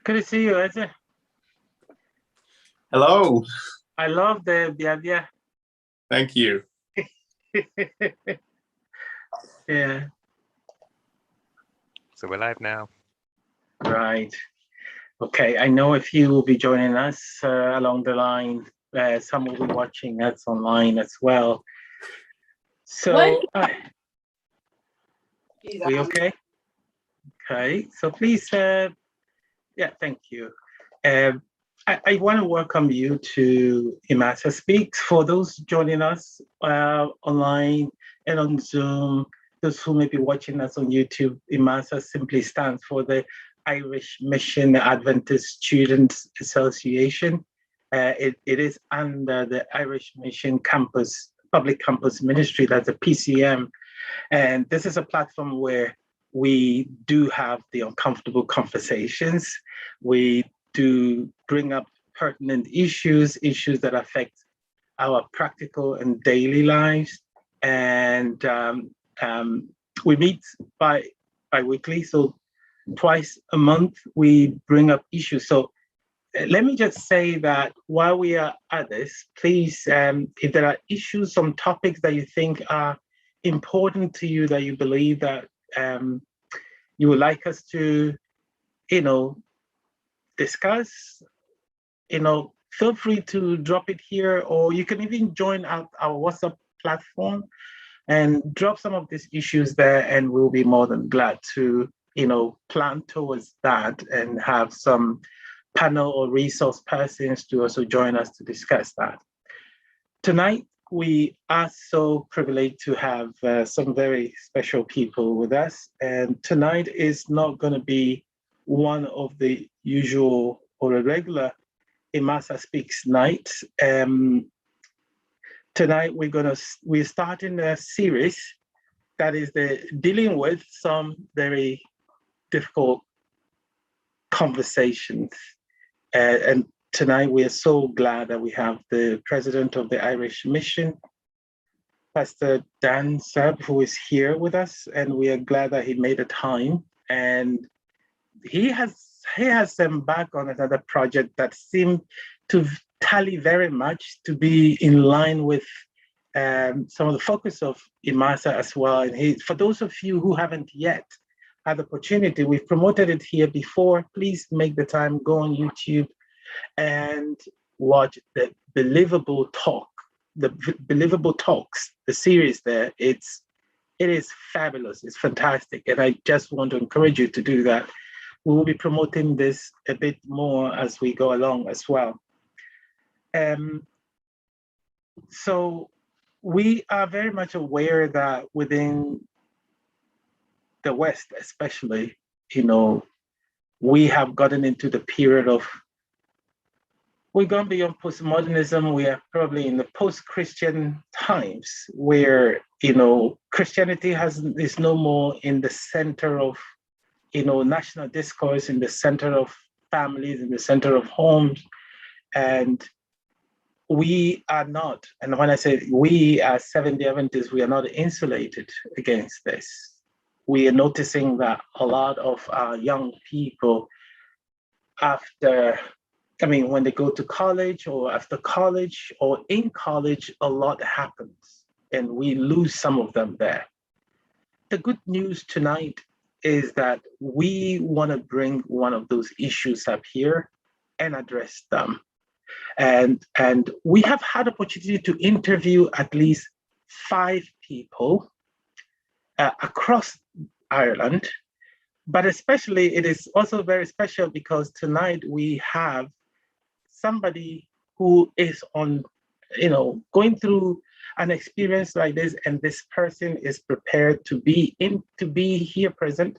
Good to see you, Eze. Hello. I love the Biabia. Thank you. Yeah. So we're live now. Right. Okay. I know a few will be joining us along the line. Some will be watching us online as well. So, we okay? Okay. So please, yeah, thank you. I want to welcome you to IMASA Speaks. For those joining us online and on Zoom, those who may be watching us on YouTube, IMASA simply stands for the Irish Mission Adventist Students Association. It is under the Irish Mission Campus, Public Campus Ministry, that's a PCM. And this is a platform where we do have the uncomfortable conversations. We do bring up pertinent issues that affect our practical and daily lives. And we meet bi-weekly, so twice a month we bring up issues. So let me just say that while we are at this, please, if there are issues, some topics that you think are important to you, that you believe that you would like us to, discuss, feel free to drop it here, or you can even join our WhatsApp platform and drop some of these issues there, and we'll be more than glad to, plan towards that and have some panel or resource persons to also join us to discuss that. Tonight, we are so privileged to have some very special people with us, and tonight is not going to be one of the usual or a regular IMASA Speaks nights. Tonight we're starting a series that is dealing with some very difficult conversations. And tonight we are so glad that we have the president of the Irish Mission, Pastor Dan Seb, who is here with us, and we are glad that he made the time. And he has embarked on another project that seemed to tally very much to be in line with some of the focus of IMASA as well. And for those of you who haven't yet had the opportunity, we've promoted it here before. Please make the time, go on YouTube and watch the Believable Talk, the Believable Talks, the series there. It is fabulous. It's fantastic. And I just want to encourage you to do that. We will be promoting this a bit more as we go along as well. So we are very much aware that within the West, especially, we have gotten into the period of, we've gone beyond postmodernism. We are probably in the post-Christian times where, Christianity is no more in the center of, national discourse, in the center of families, in the center of homes. And we are not, and when I say we as Seventh-day Adventists, we are not insulated against this. We are noticing that a lot of our young people, when they go to college or after college or in college, a lot happens and we lose some of them there. The good news tonight is that we want to bring one of those issues up here and address them. And we have had opportunity to interview at least 5 people across Ireland, but especially it is also very special because tonight we have somebody who is on, going through an experience like this, and this person is prepared to be here present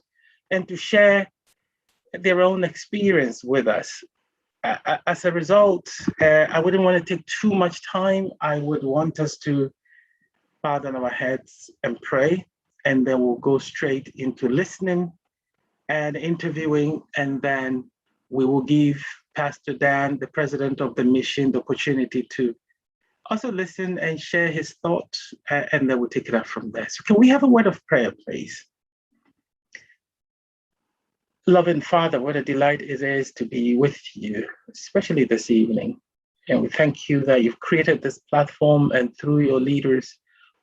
and to share their own experience with us. As a result, I wouldn't want to take too much time. I would want us to bow down our heads and pray, and then we'll go straight into listening and interviewing, and then we will give Pastor Dan, the president of the mission, the opportunity to also listen and share his thoughts, and then we'll take it up from there. So can we have a word of prayer, please? Loving Father, what a delight it is to be with you, especially this evening. And we thank you that you've created this platform, and through your leaders,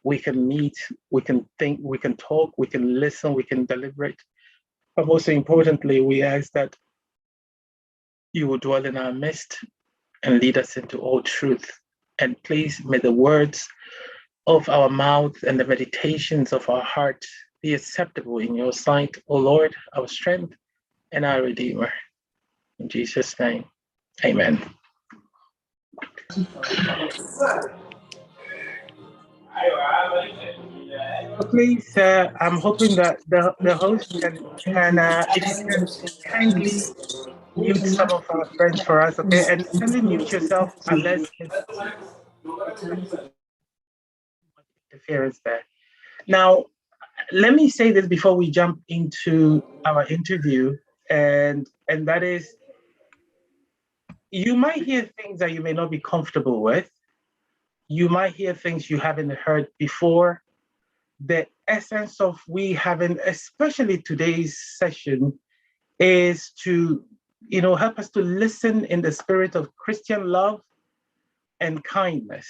we can meet, we can think, we can talk, we can listen, we can deliberate. But most importantly, we ask that you will dwell in our midst and lead us into all truth. And please, may the words of our mouth and the meditations of our heart be acceptable in your sight, O Lord, our strength and our Redeemer. In Jesus' name, amen. So please, I'm hoping that the host if you can kindly mute some of our friends for us, okay? And kindly mute yourself unless there's interference there. Now, let me say this before we jump into our interview, and that is, you might hear things that you may not be comfortable with. You might hear things you haven't heard before. The essence of we having, especially today's session, is to, help us to listen in the spirit of Christian love and kindness.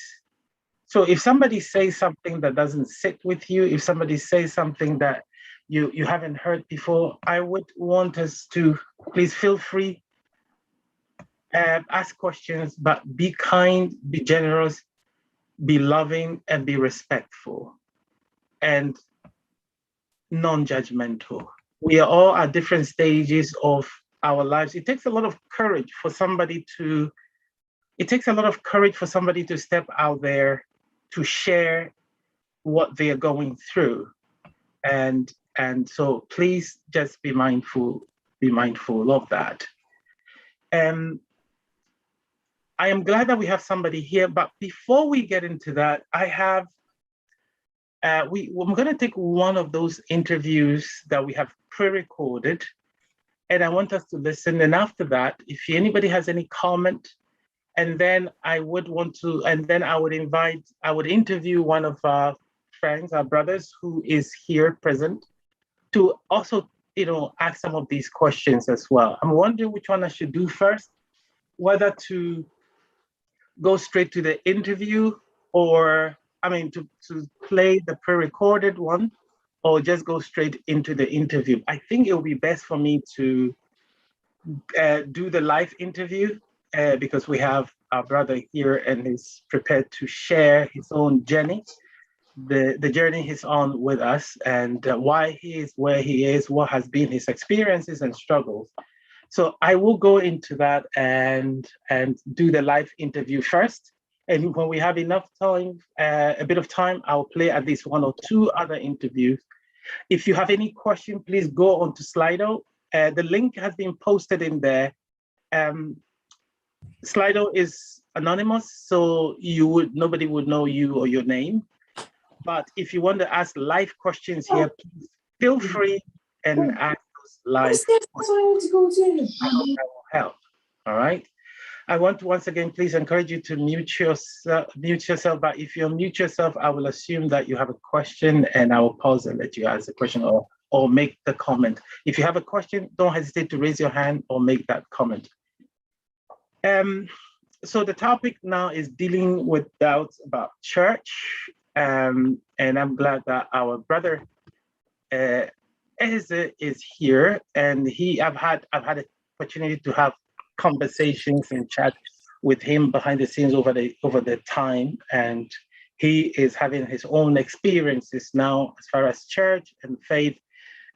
So if somebody says something that doesn't sit with you, if somebody says something that you haven't heard before, I would want us to please feel free, ask questions, but be kind, be generous, be loving, and be respectful, and non-judgmental. We are all at different stages of our lives. It takes a lot of courage for somebody to step out there to share what they are going through. And so please just be mindful of that. I am glad that we have somebody here, but before we get into that, I have I'm going to take one of those interviews that we have pre-recorded, and I want us to listen. And after that, if anybody has any comment, and then I would interview one of our friends, our brothers, who is here present, to also, ask some of these questions as well. I'm wondering which one I should do first, whether to go straight to the interview, or to play the pre-recorded one, or just go straight into the interview. I think it will be best for me to do the live interview, because we have our brother here and he's prepared to share his own journey, the journey he's on with us, and why he is where he is, what has been his experiences and struggles. So I will go into that and do the live interview first. And when we have enough time, a bit of time, I'll play at least one or two other interviews. If you have any question, please go on to Slido. The link has been posted in there. Slido is anonymous, so nobody would know you or your name. But if you want to ask live questions here, please feel free and ask those live questions. I hope that will help. All right. I want to once again please encourage you to mute yourself. But if you mute yourself, I will assume that you have a question, and I will pause and let you ask the question or make the comment. If you have a question, don't hesitate to raise your hand or make that comment. So the topic now is dealing with doubts about church, and I'm glad that our brother Eze is here, and I've had an opportunity to have conversations and chat with him behind the scenes over the time, and he is having his own experiences now as far as church and faith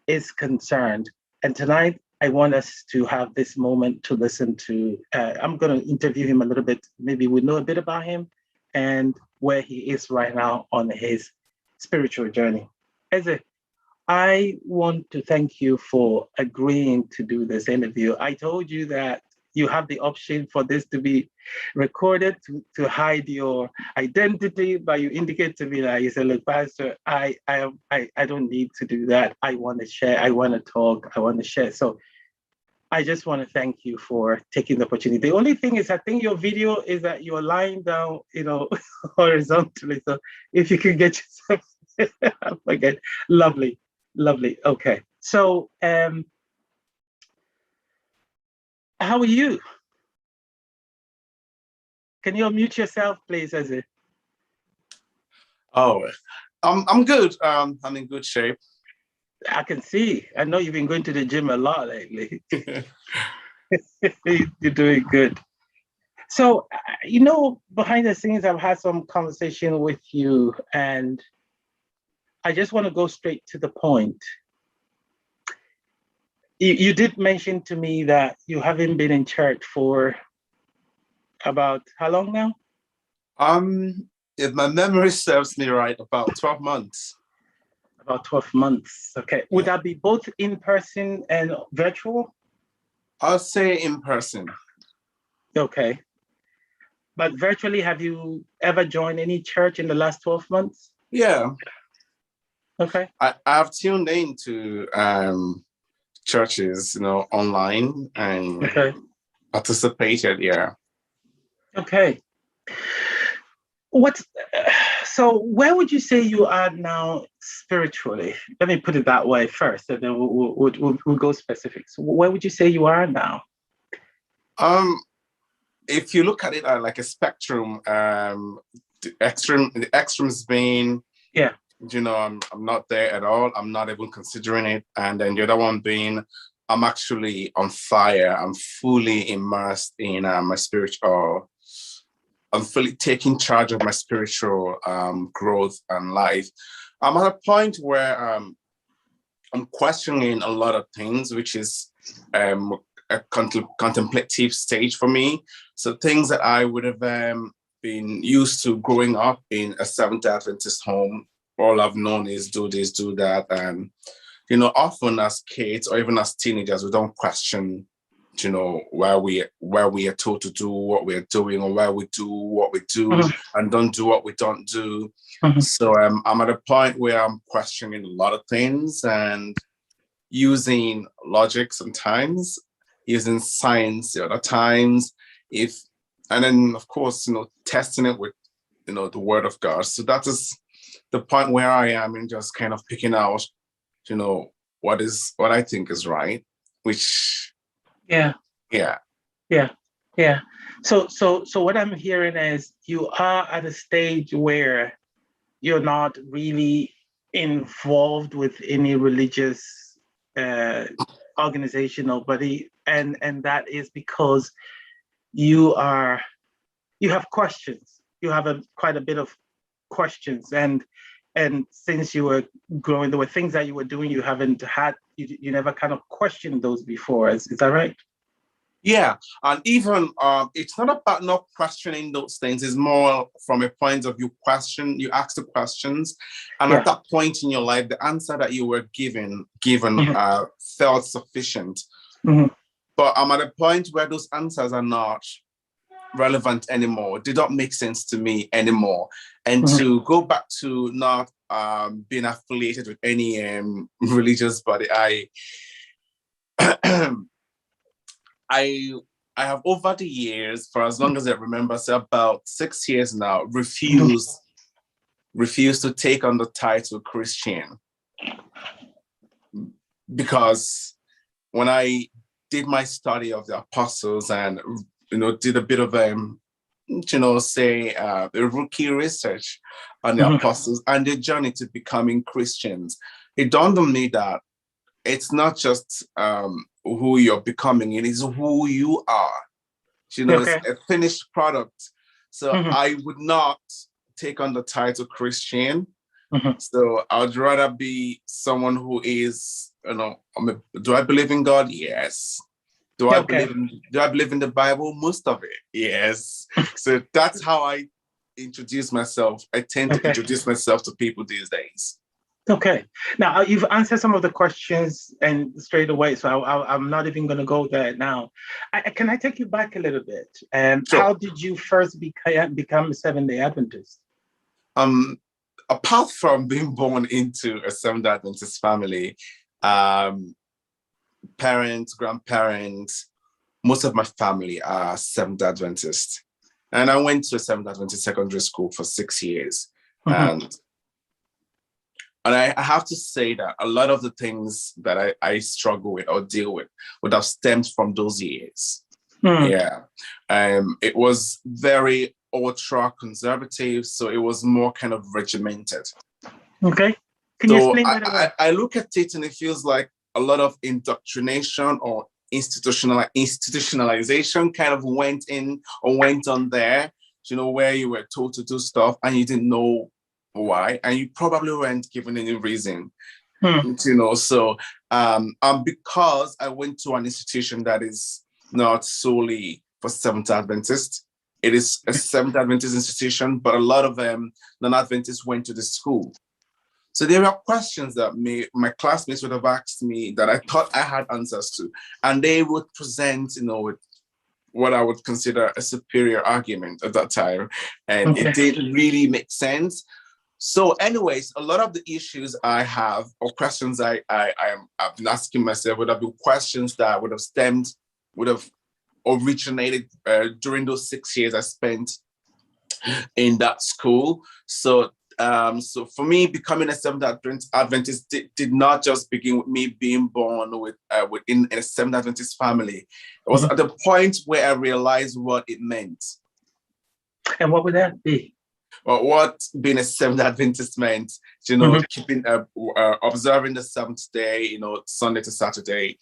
is concerned. And tonight I want us to have this moment to listen to. I'm going to interview him a little bit. Maybe we know a bit about him and where he is right now on his spiritual journey. Eze, I want to thank you for agreeing to do this interview. I told you that you have the option for this to be recorded to hide your identity, but you indicate to me that you said, look, Pastor, I don't need to do that. I want to share, I want to talk, I want to share. So I just want to thank you for taking the opportunity. The only thing is, I think your video is that you're lying down, horizontally. So if you could get yourself, okay, lovely. Okay. So How are you? Can you unmute yourself, please, Eze? Oh, I'm good. I'm in good shape. I can see. I know you've been going to the gym a lot lately. You're doing good. So, behind the scenes, I've had some conversation with you, and I just want to go straight to the point. You did mention to me that you haven't been in church for about how long now? If my memory serves me right, about 12 months. About 12 months. Okay. Would Yeah. that be both in person and virtual? I'll say in person. Okay. But virtually, have you ever joined any church in the last 12 months? Yeah. Okay. I've tuned into churches, online and Okay. participated, yeah. Okay. What? So, where would you say you are now spiritually? Let me put it that way first, and then we'll go specifics. Where would you say you are now? Um, if you look at it like a spectrum, the extremes being, Yeah. I'm not there at all. I'm not even considering it. And then the other one being, I'm actually on fire. I'm fully immersed in my spiritual. I'm fully taking charge of my spiritual growth and life. I'm at a point where I'm questioning a lot of things, which is a contemplative stage for me. So things that I would have been used to growing up in a Seventh Adventist home, all I've known is do this, do that. And, often as kids or even as teenagers, we don't question, where we are told to do what we're doing, or where we do what we do Mhm. and don't do what we don't do. Mhm. So I'm at a point where I'm questioning a lot of things and using logic sometimes, using science the other times, and then of course, testing it with, the word of God. So that is the point where I am in just kind of picking out, what I think is right, which, Yeah. yeah. Yeah. Yeah. So what I'm hearing is you are at a stage where you're not really involved with any religious uh, organization or body, and that is because you are you have questions. You have quite a bit of questions, and since you were growing, there were things that you were doing you haven't had you never kind of questioned those before. Is that right? Yeah, and even it's not about not questioning those things. It's more from a point of view you ask the questions, and at Yeah. that point in your life, the answer that you were given Mhm. felt sufficient. Mhm. But I'm at a point where those answers are not relevant anymore. They don't make sense to me anymore. And Mhm. to go back to not being affiliated with any religious body, I I have over the years, for as long as I remember, so about 6 years now, Mhm. refused to take on the title Christian, because when I did my study of the apostles and did a bit of say the rookie research on the Mhm. apostles and their journey to becoming Christians, it dawned on me that it's not just who you're becoming, it is who you are. It's Okay. a finished product. So Mhm. I would not take on the title Christian. Mhm. So I'd rather be someone who is, do I believe in God? Yes. Okay. Do I believe in the Bible? Most of it. Yes. So that's how I introduce myself. I tend to Okay. introduce myself to people these days. Okay. Now you've answered some of the questions and straight away, so I'm not even going to go there now. Can I take you back a little bit? Sure. How did you first become a Seventh-day Adventist? Um, Apart from being born into a Seventh Adventist family, um, parents, grandparents, most of my family are Seventh Adventist. And I went to a Seventh Adventist secondary school for 6 years. Mhm. And I have to say that a lot of the things that I struggle with or deal with would have stemmed from those years. Mm. Yeah. It was very ultra conservative, so it was more kind of regimented. Okay. Can you So explain that away? I look at it and it feels like a lot of indoctrination or institutionalization kind of went in or went on there, where you were told to do stuff and you didn't know why, and you probably weren't given any reason, Hmm. So because I went to an institution that is not solely for Seventh Adventists, it is a Seventh Adventist institution, but a lot of non-Adventists went to the school. So there are questions that my classmates would have asked me that I thought I had answers to, and they would present, with what I would consider a superior argument at that time, and Okay. it didn't really make sense. So, anyways, a lot of the issues I have or questions I've been asking myself would have been questions that would have originated during those 6 years I spent in that school. So for me, becoming a Seventh Adventist did not just begin with me being born within a Seventh Adventist family. It was at the point where I realized what it meant. And what would that be? Well, what being a Seventh Adventist meant, keeping observing the seventh day, Sunday to Saturday,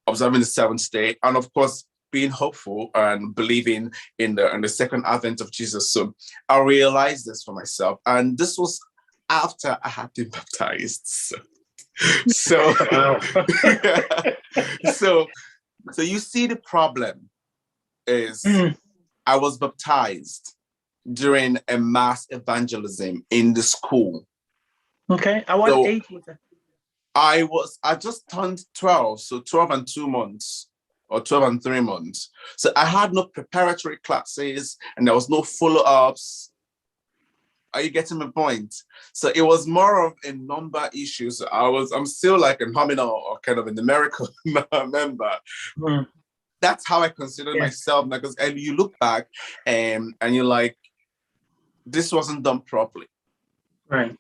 observing the seventh day, and of course being hopeful and believing in the second advent of Jesus. So I realized this for myself, and this was after I had been baptized. So so you see, the problem is I was baptized during a mass evangelism in the school. Okay. At what age was that? I just turned 12, so 12 and 2 months. Or 12 and 3 months. So I had no preparatory classes and there was no follow-ups. Are you getting my point? So it was more of a number issue. So I'm still like a nominal or kind of a numerical member. Mm. That's how I consider myself, because and you look back and you're like, this wasn't done properly. Right.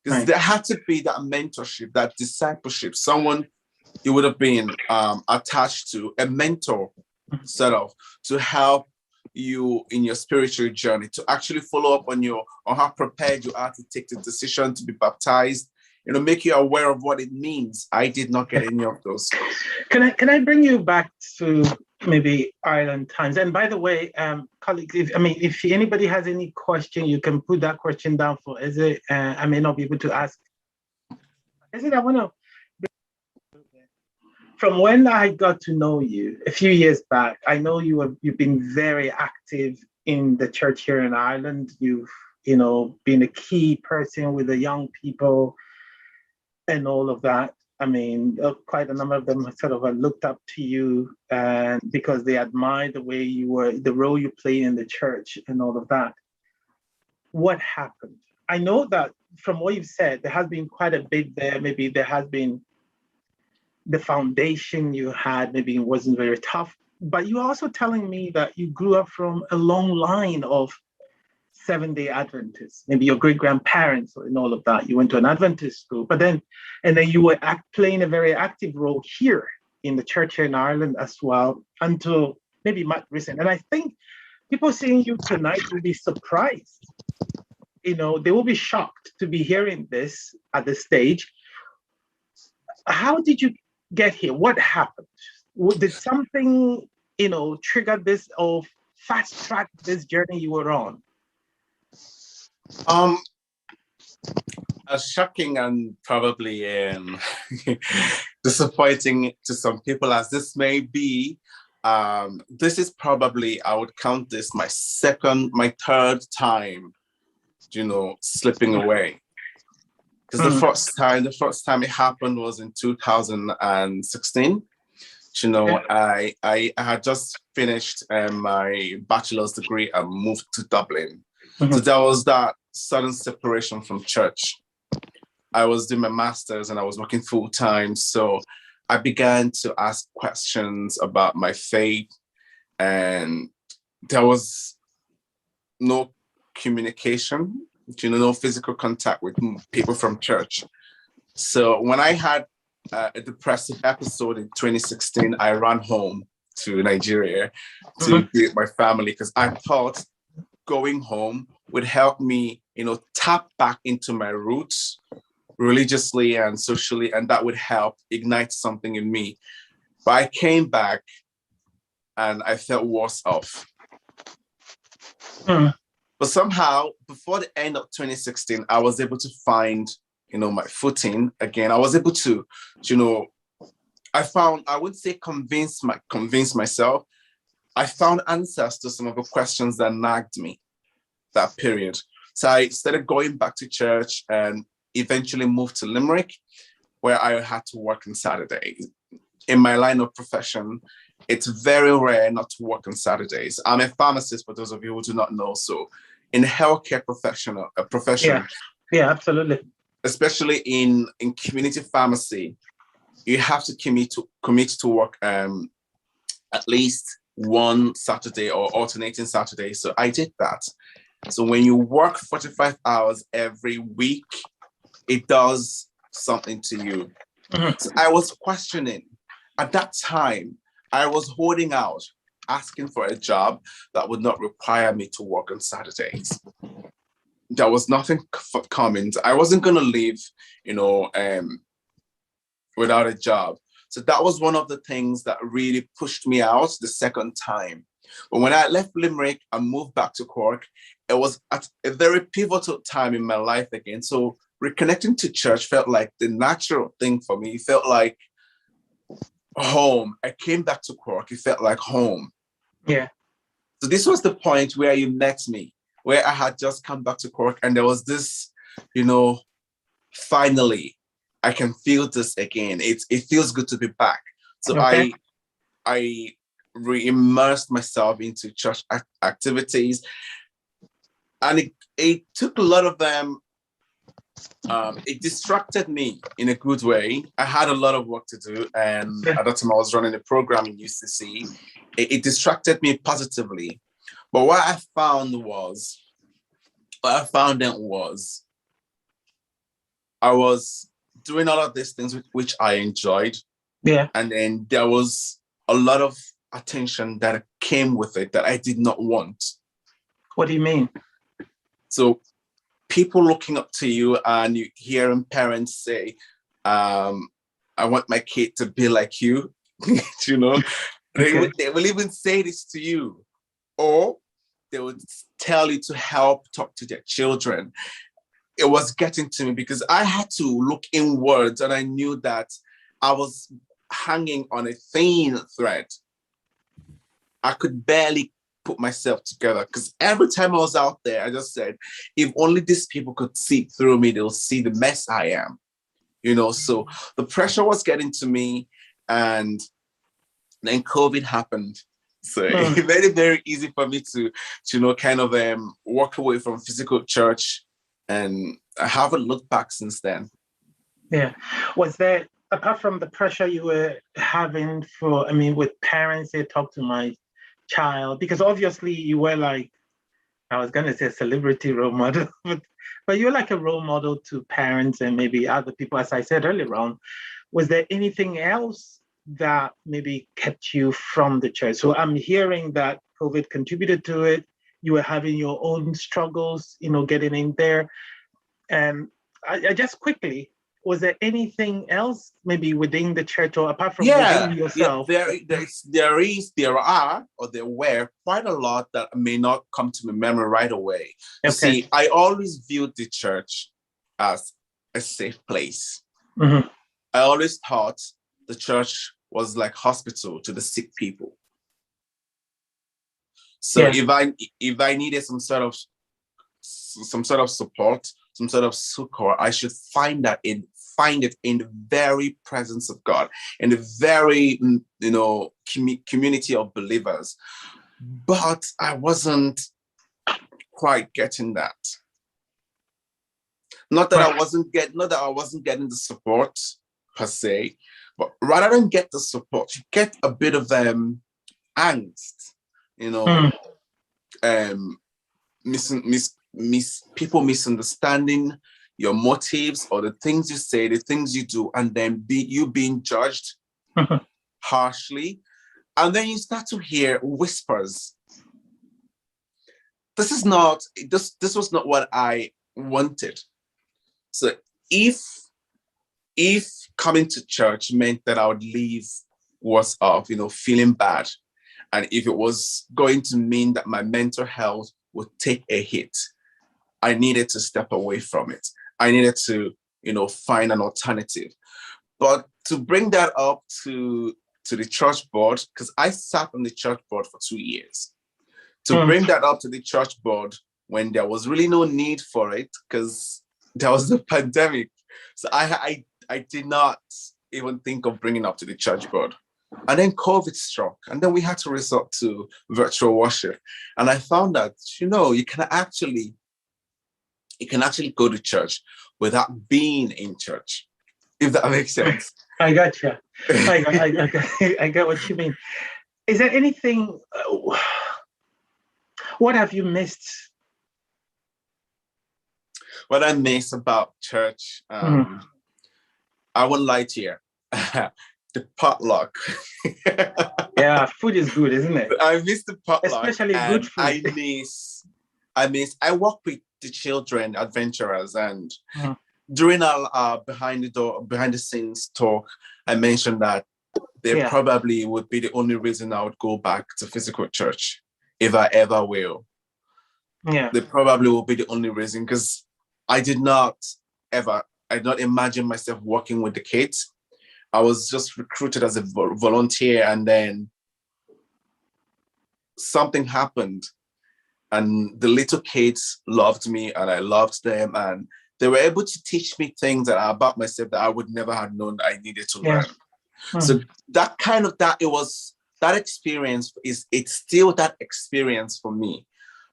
Because there had to be that mentorship, that discipleship, someone you would have been attached to, a mentor sort of, to help you in your spiritual journey, to actually follow up on how prepared you are to take the decision to be baptized, make you aware of what it means. I did not get any of those. Can I bring you back to maybe Ireland times? And by the way, colleagues, if anybody has any question, you can put that question down for Eze. I may not be able to ask. Eze, I want to. From when I got to know you a few years back, I know you've been very active in the church here in Ireland. You've been a key person with the young people and all of that. Quite a number of them sort of looked up to you and because they admired the way the role you played in the church and all of that. What happened? I know that from what you've said, there has been quite a bit there. Maybe there has been the foundation you had, maybe it wasn't very tough, but you're also telling me that you grew up from a long line of Seventh-day Adventists, maybe your great-grandparents and all of that. You went to an Adventist school, and then you were playing a very active role here in the church here in Ireland as well, until maybe much recent. And I think people seeing you tonight will be surprised. They will be shocked to be hearing this at this stage. How did you get here? What happened? Did something, trigger this or fast track this journey you were on? As shocking and probably disappointing to some people as this may be, this is probably, I would count this my third time, slipping away. Because the first time it happened was in 2016. I had just finished my bachelor's degree and moved to Dublin. Mm-hmm. So there was that sudden separation from church. I was doing my master's and I was working full time. So I began to ask questions about my faith, and there was no communication, no physical contact with people from church. So when I had a depressive episode in 2016, I ran home to Nigeria to Mhm. be with my family because I thought going home would help me, tap back into my roots religiously and socially, and that would help ignite something in me. But I came back and I felt worse off. Mm. But somehow, before the end of 2016, I was able to find, my footing again. I was able to, I would say convince myself. I found answers to some of the questions that nagged me that period. So I started going back to church and eventually moved to Limerick, where I had to work on Saturdays. In my line of profession, it's very rare not to work on Saturdays. I'm a pharmacist, for those of you who do not know. So in healthcare profession, Yeah, absolutely. especially in community pharmacy, you have to commit to work at least one Saturday or alternating Saturday. So I did that. So when you work 45 hours every week, it does something to you. Mhm. So I was questioning. At that time, I was holding out, asking for a job that would not require me to work on Saturdays. There was nothing coming. I wasn't going to leave, without a job. So that was one of the things that really pushed me out the second time. But when I left Limerick and moved back to Cork, it was at a very pivotal time in my life again. So reconnecting to church felt like the natural thing for me. It felt like home. I came back to Cork. It felt like home. Yeah. So this was the point where you met me, where I had just come back to Cork, and there was this, finally, I can feel this again. It feels good to be back. So Okay. I re-immersed myself into church activities, and it took a lot of them. It distracted me in a good way. I had a lot of work to do, and Yeah. at that time I was running a program in UCC. It distracted me positively. But what I found then was I was doing all of these things which I enjoyed. Yeah. And then there was a lot of attention that came with it that I did not want. What do you mean? So people looking up to you and you hearing parents say, I want my kid to be like you, you know, Okay. they will even say this to you, or they would tell you to help talk to their children. It was getting to me because I had to look inwards, and I knew that I was hanging on a thin thread. I could barely put myself together because every time I was out there, I just said, if only these people could see through me, they'll see the mess I am. So the pressure was getting to me, and then COVID happened. So it made it very easy for me to kind of walk away from physical church, and I haven't looked back since then. Yeah. Was there, apart from the pressure you were having with parents, they talk to my child, because obviously you were like, I was going to say celebrity role model, but you're like a role model to parents and maybe other people, as I said earlier on. Was there anything else that maybe kept you from the church? So I'm hearing that COVID contributed to it. You were having your own struggles, getting in there. And I just quickly, was there anything else maybe within the church or apart from within Yeah, yourself? there are, or there were quite a lot that may not come to my memory right away. You Okay. see, I always viewed the church as a safe place. Mm-hmm. I always thought the church was like hospital to the sick people. So Yeah. if I needed some sort of support, some sort of succor, I should find it in the very presence of God, in the very community of believers. But I wasn't quite getting that. Not that I wasn't getting the support per se, but rather than get the support, you get a bit of angst, people misunderstanding your motives or the things you say, the things you do, and then you being judged harshly. And then you start to hear whispers. This was not what I wanted. So if coming to church meant that I would leave worse off, feeling bad, and if it was going to mean that my mental health would take a hit, I needed to step away from it. I needed to, find an alternative. But to bring that up to the church board, because I sat on the church board for 2 years, to bring that up to the church board when there was really no need for it, because there was the pandemic. So I did not even think of bringing up to the church board. And then COVID struck, and then we had to resort to virtual worship. And I found that, you can actually go to church without being in church, if that makes sense. I got you. I get what you mean. Is there anything, what have you missed? What I miss about church, I won't lie to you. The potluck. Yeah, food is good, isn't it? I miss the potluck. Especially good food. I work with the children adventurers, and during our behind the scenes talk, I mentioned that they probably would be the only reason I would go back to physical church, if I ever will. Yeah. They probably will be the only reason, because I did not imagine myself working with the kids. I was just recruited as a volunteer, and then something happened, and the little kids loved me and I loved them, and they were able to teach me things about myself that I would never have known I needed to learn. So that experience it's still that experience for me.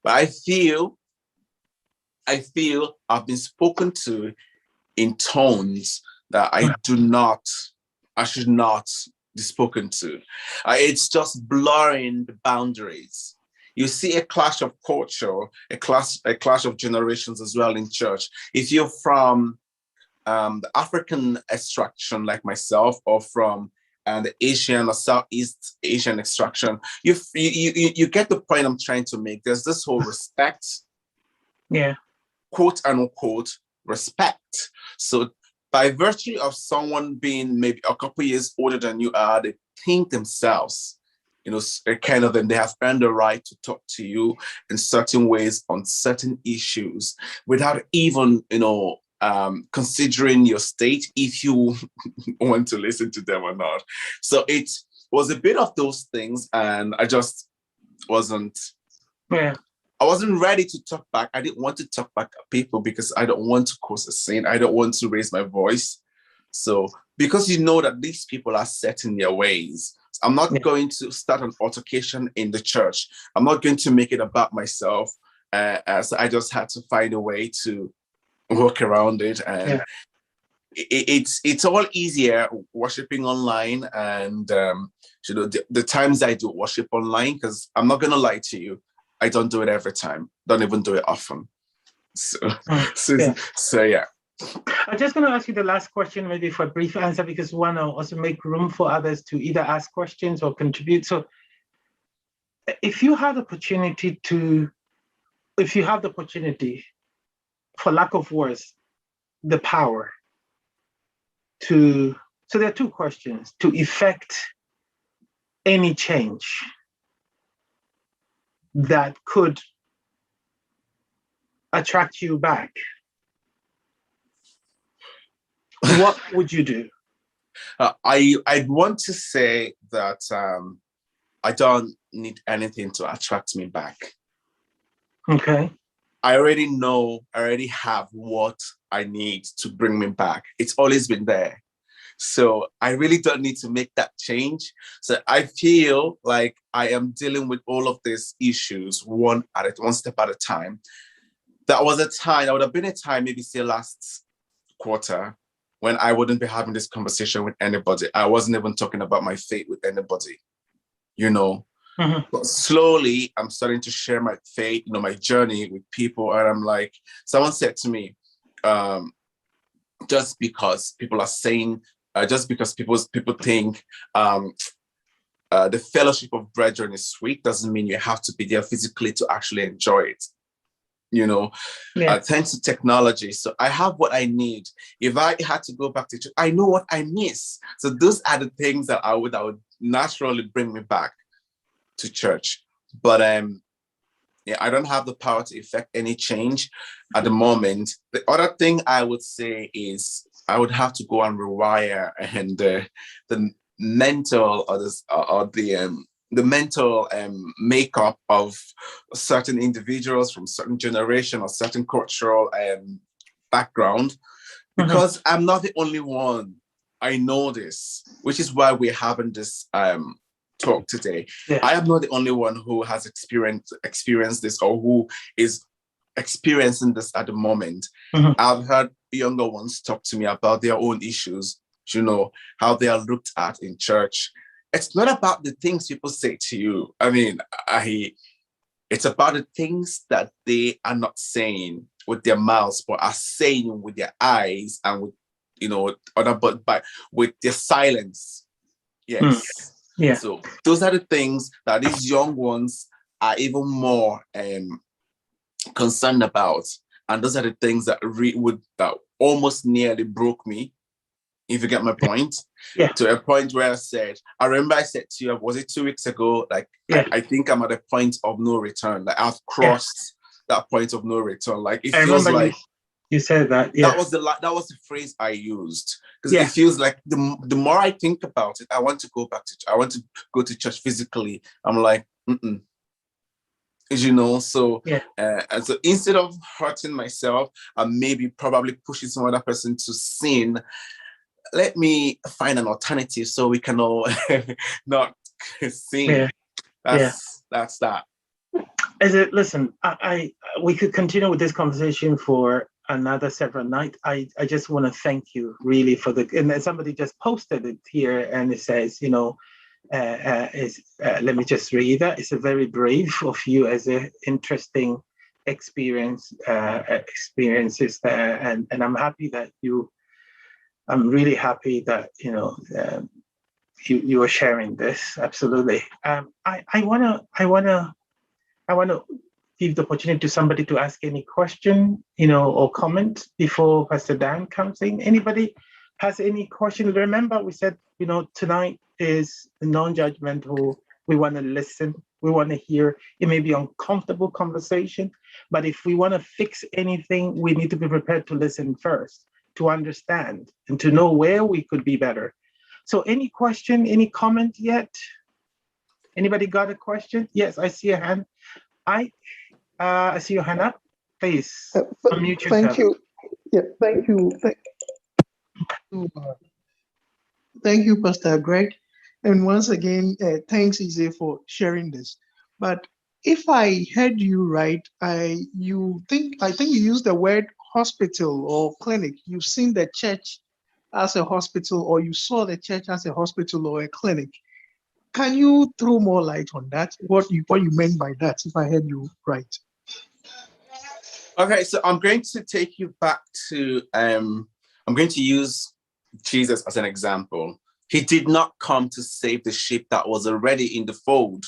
But I feel I've been spoken to in tones that I should not be spoken to. It's just blurring the boundaries. You see a clash of culture, a clash of generations as well in church. If you're from the African extraction like myself, or from the Asian or Southeast Asian extraction, you get the point I'm trying to make. There's this whole respect, quote unquote respect. So by virtue of someone being maybe a couple years older than you are, they think themselves, kind of, and they have earned the right to talk to you in certain ways on certain issues without even, considering your state, if you want to listen to them or not. So it was a bit of those things, and I just wasn't. I wasn't ready to talk back. I didn't want to talk back at people because I don't want to cause a scene. I don't want to raise my voice. So because that these people are set in their ways, I'm not going to start an altercation in the church. I'm not going to make it about myself. So I just had to find a way to work around it. And it's all easier worshiping online. And the times I do worship online, because I'm not going to lie to you, I don't do it every time. Don't even do it often. So yeah. I'm just going to ask you the last question, maybe for a brief answer, because we want to also make room for others to either ask questions or contribute. So if you have the opportunity, for lack of words, the power to, so there are two questions, to effect any change that could attract you back, what would you do? I'd want to say that I don't need anything to attract me back. Okay. I already have what I need to bring me back. It's always been there. So I really don't need to make that change. So I feel like I am dealing with all of these issues one step at a time. That would have been a time, maybe say last quarter, when I wouldn't be having this conversation with anybody. I wasn't even talking about my faith with anybody, But slowly I'm starting to share my faith, my journey with people. And I'm like, someone said to me, just because people are saying, just because people think the fellowship of brethren is sweet doesn't mean you have to be there physically to actually enjoy it. Thanks to technology. So I have what I need. If I had to go back to church, I know what I miss. So those are the things that I would naturally bring me back to church. But I don't have the power to effect any change at the moment. The other thing I would say is I would have to go and rewire and the mental the mental makeup of certain individuals from certain generation or certain cultural background, because I'm not the only one. I know this, which is why we're having this talk today. Yeah. I am not the only one who has experienced this or who is experiencing this at the moment. I've heard younger ones talk to me about their own issues, how they are looked at in church. It's not about the things people say to you. I mean, it's about the things that they are not saying with their mouths, but are saying with their eyes and with, but with their silence. Yes. Yeah. So those are the things that these young ones are even more concerned about. And those are the things that that almost nearly broke me, if you get my point. Yeah. To a point where I remember I said to you, was it 2 weeks ago? Like, I think I'm at a point of no return. Like I've crossed that point of no return. Like it feels like you said that. Yeah. That was the phrase I used, because it feels like the more I think about it, I want to go to church physically. I'm like, so and so instead of hurting myself and maybe probably pushing some other person to sin, let me find an alternative so we can all not sin. That's that. Listen, we could continue with this conversation for another several nights. I just want to thank you really for and somebody just posted it here and it says, let me just read that. It's a very brave of you as an interesting experiences there. And I'm happy that I'm really happy that, you are sharing this. Absolutely. I want to give the opportunity to somebody to ask any question, or comment before Pastor Dan comes in. Anybody has any question? Remember, we said, tonight is non-judgmental. We want to listen. We want to hear. It may be uncomfortable conversation, but if we want to fix anything, we need to be prepared to listen first, to understand, and to know where we could be better. So any question, any comment yet? Anybody got a question? Yes, I see a hand. I see your hand up. Please unmute yourself. Thank you. Yeah, thank you. Thank you, Pastor Greg. And once again, thanks, Izzy, for sharing this. But if I heard you right, I think you used the word hospital or clinic. You've seen the church as a hospital, or you saw the church as a hospital or a clinic. Can you throw more light on that? What you meant by that, if I heard you right? Okay, so I'm going to take you back to, I'm going to use Jesus as an example. He did not come to save the sheep that was already in the fold.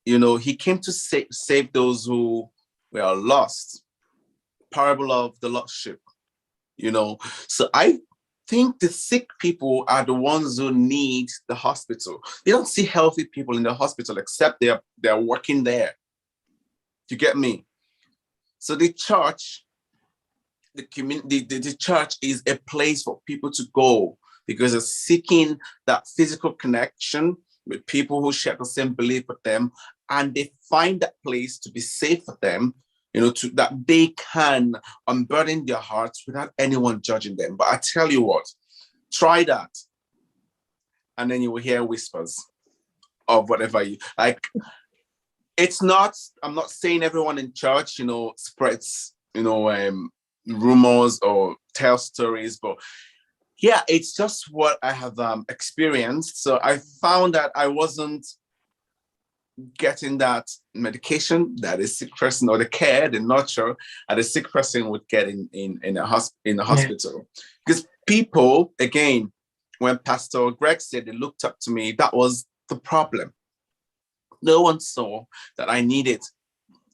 He came to save those who were lost. Parable of the lost sheep. So I think the sick people are the ones who need the hospital. They don't see healthy people in the hospital except they're working there. You get me? So the church, the community, the church is a place for people to go because they're seeking that physical connection with people who share the same belief with them, and they find that place to be safe for them, that they can unburden their hearts without anyone judging them. But I tell you what, try that, and then you will hear whispers of whatever you like. It's not, I'm not saying everyone in church, spreads, rumors or tell stories, but yeah, it's just what I have experienced. So I found that I wasn't getting that medication that a sick person, or the care, the nurture that a sick person would get in a hospital. Because people, again, when Pastor Greg said they looked up to me, that was the problem. No one saw that I needed,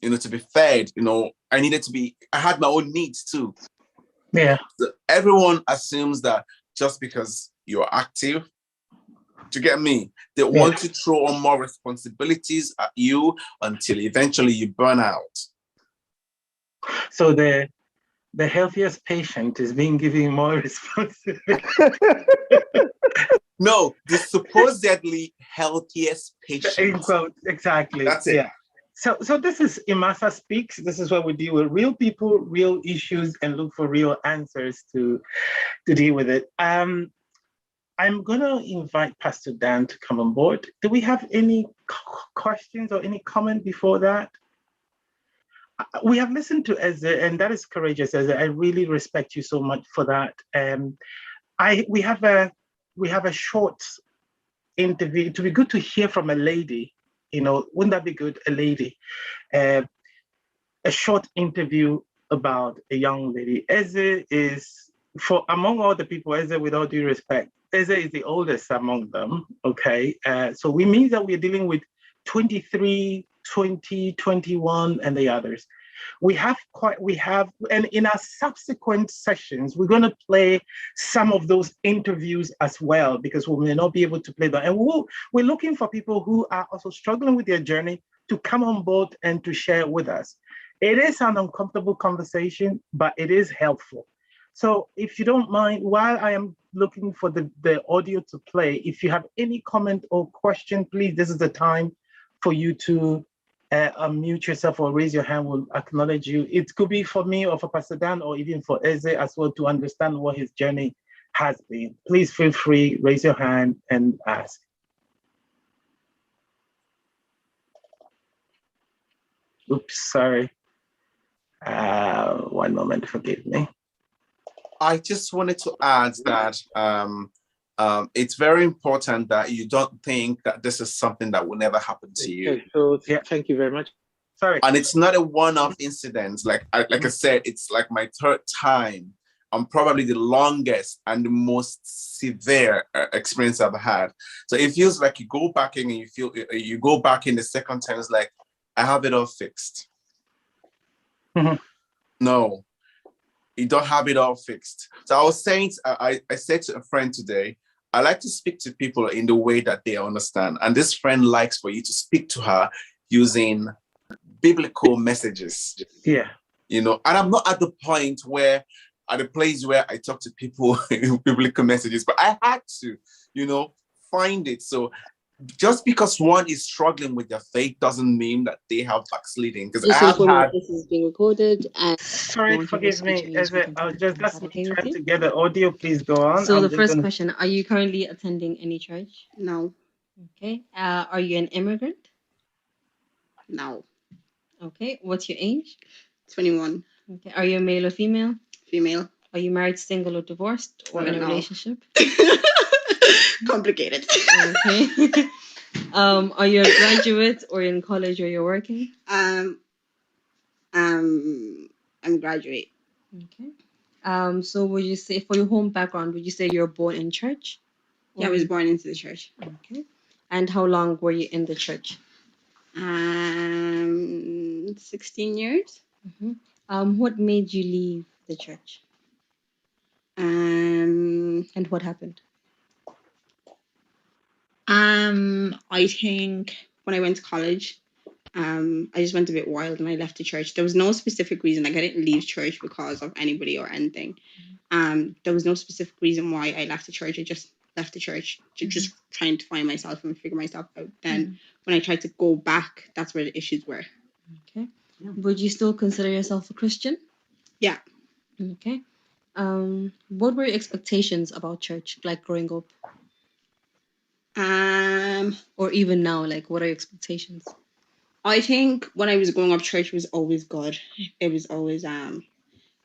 to be fed. I had my own needs too. Yeah. So everyone assumes that just because you're active, to get me, they want to throw on more responsibilities at you until eventually you burn out. So the healthiest patient is being given more responsibility. No, the supposedly healthiest patient. Exactly. That's it. Yeah. So this is IMASA Speaks. This is where we deal with real people, real issues, and look for real answers to deal with it. I'm gonna invite Pastor Dan to come on board. Do we have any questions or any comment before that? We have listened to Ezra, and that is courageous, Ezra. I really respect you so much for that. We have a short interview. It would be good to hear from a lady. Wouldn't that be good? A lady, a short interview about a young lady. Eze is, for among all the people, Eze, with all due respect, Eze is the oldest among them. Okay, so we mean that we're dealing with 23, 20, 21, and the others. And in our subsequent sessions, we're going to play some of those interviews as well, because we may not be able to play them. And we're looking for people who are also struggling with their journey to come on board and to share with us. It is an uncomfortable conversation, but it is helpful. So if you don't mind, while I am looking for the audio to play, if you have any comment or question, please, this is the time for you to unmute yourself or raise your hand. We'll acknowledge you. It could be for me or for Pastor Dan or even for Eze as well, to understand what his journey has been. Please feel free, raise your hand and ask. Oops, sorry. 1 moment, forgive me. I just wanted to add that it's very important that you don't think that this is something that will never happen to you. Okay, so thank you very much. Sorry. And it's not a one-off incident. Like I said, it's like my third time. I'm probably the longest and the most severe experience I've had. So it feels like you go back in and you go back in the second time. It's like, I have it all fixed. Mm-hmm. No, you don't have it all fixed. So I was saying, I said to a friend today, I like to speak to people in the way that they understand. And this friend likes for you to speak to her using biblical messages. Yeah. And I'm not at the place where I talk to people in biblical messages, but I had to, find it. So just because one is struggling with their faith doesn't mean that they have backsliding. Because this is being recorded. And sorry, forgive me. That's me trying to get the audio. Please go on. So the first question: are you currently attending any church? No. Okay. Are you an immigrant? No. Okay. What's your age? 21. Okay. Are you a male or female? Female. Are you married, single, or divorced, or in a relationship? Complicated. Okay. Are you a graduate or in college or you're working? I'm graduate. Okay. So would you say, for your home background, would you say you're born in church? Yeah, I was born into the church. Okay. And how long were you in the church? 16 years. Mm-hmm. What made you leave the church? And what happened? I think when I went to college, I just went a bit wild and I left the church. There was no specific reason. Like, I didn't leave church because of anybody or anything. There was no specific reason why I left the church. I just left the church to just trying to find myself and figure myself out. Then when I tried to go back, that's where the issues were. Okay. Yeah. Would you still consider yourself a Christian? Yeah. Okay. What were your expectations about church, like growing up? Or even now, like, what are your expectations? I think when I was growing up, church was always good. It was always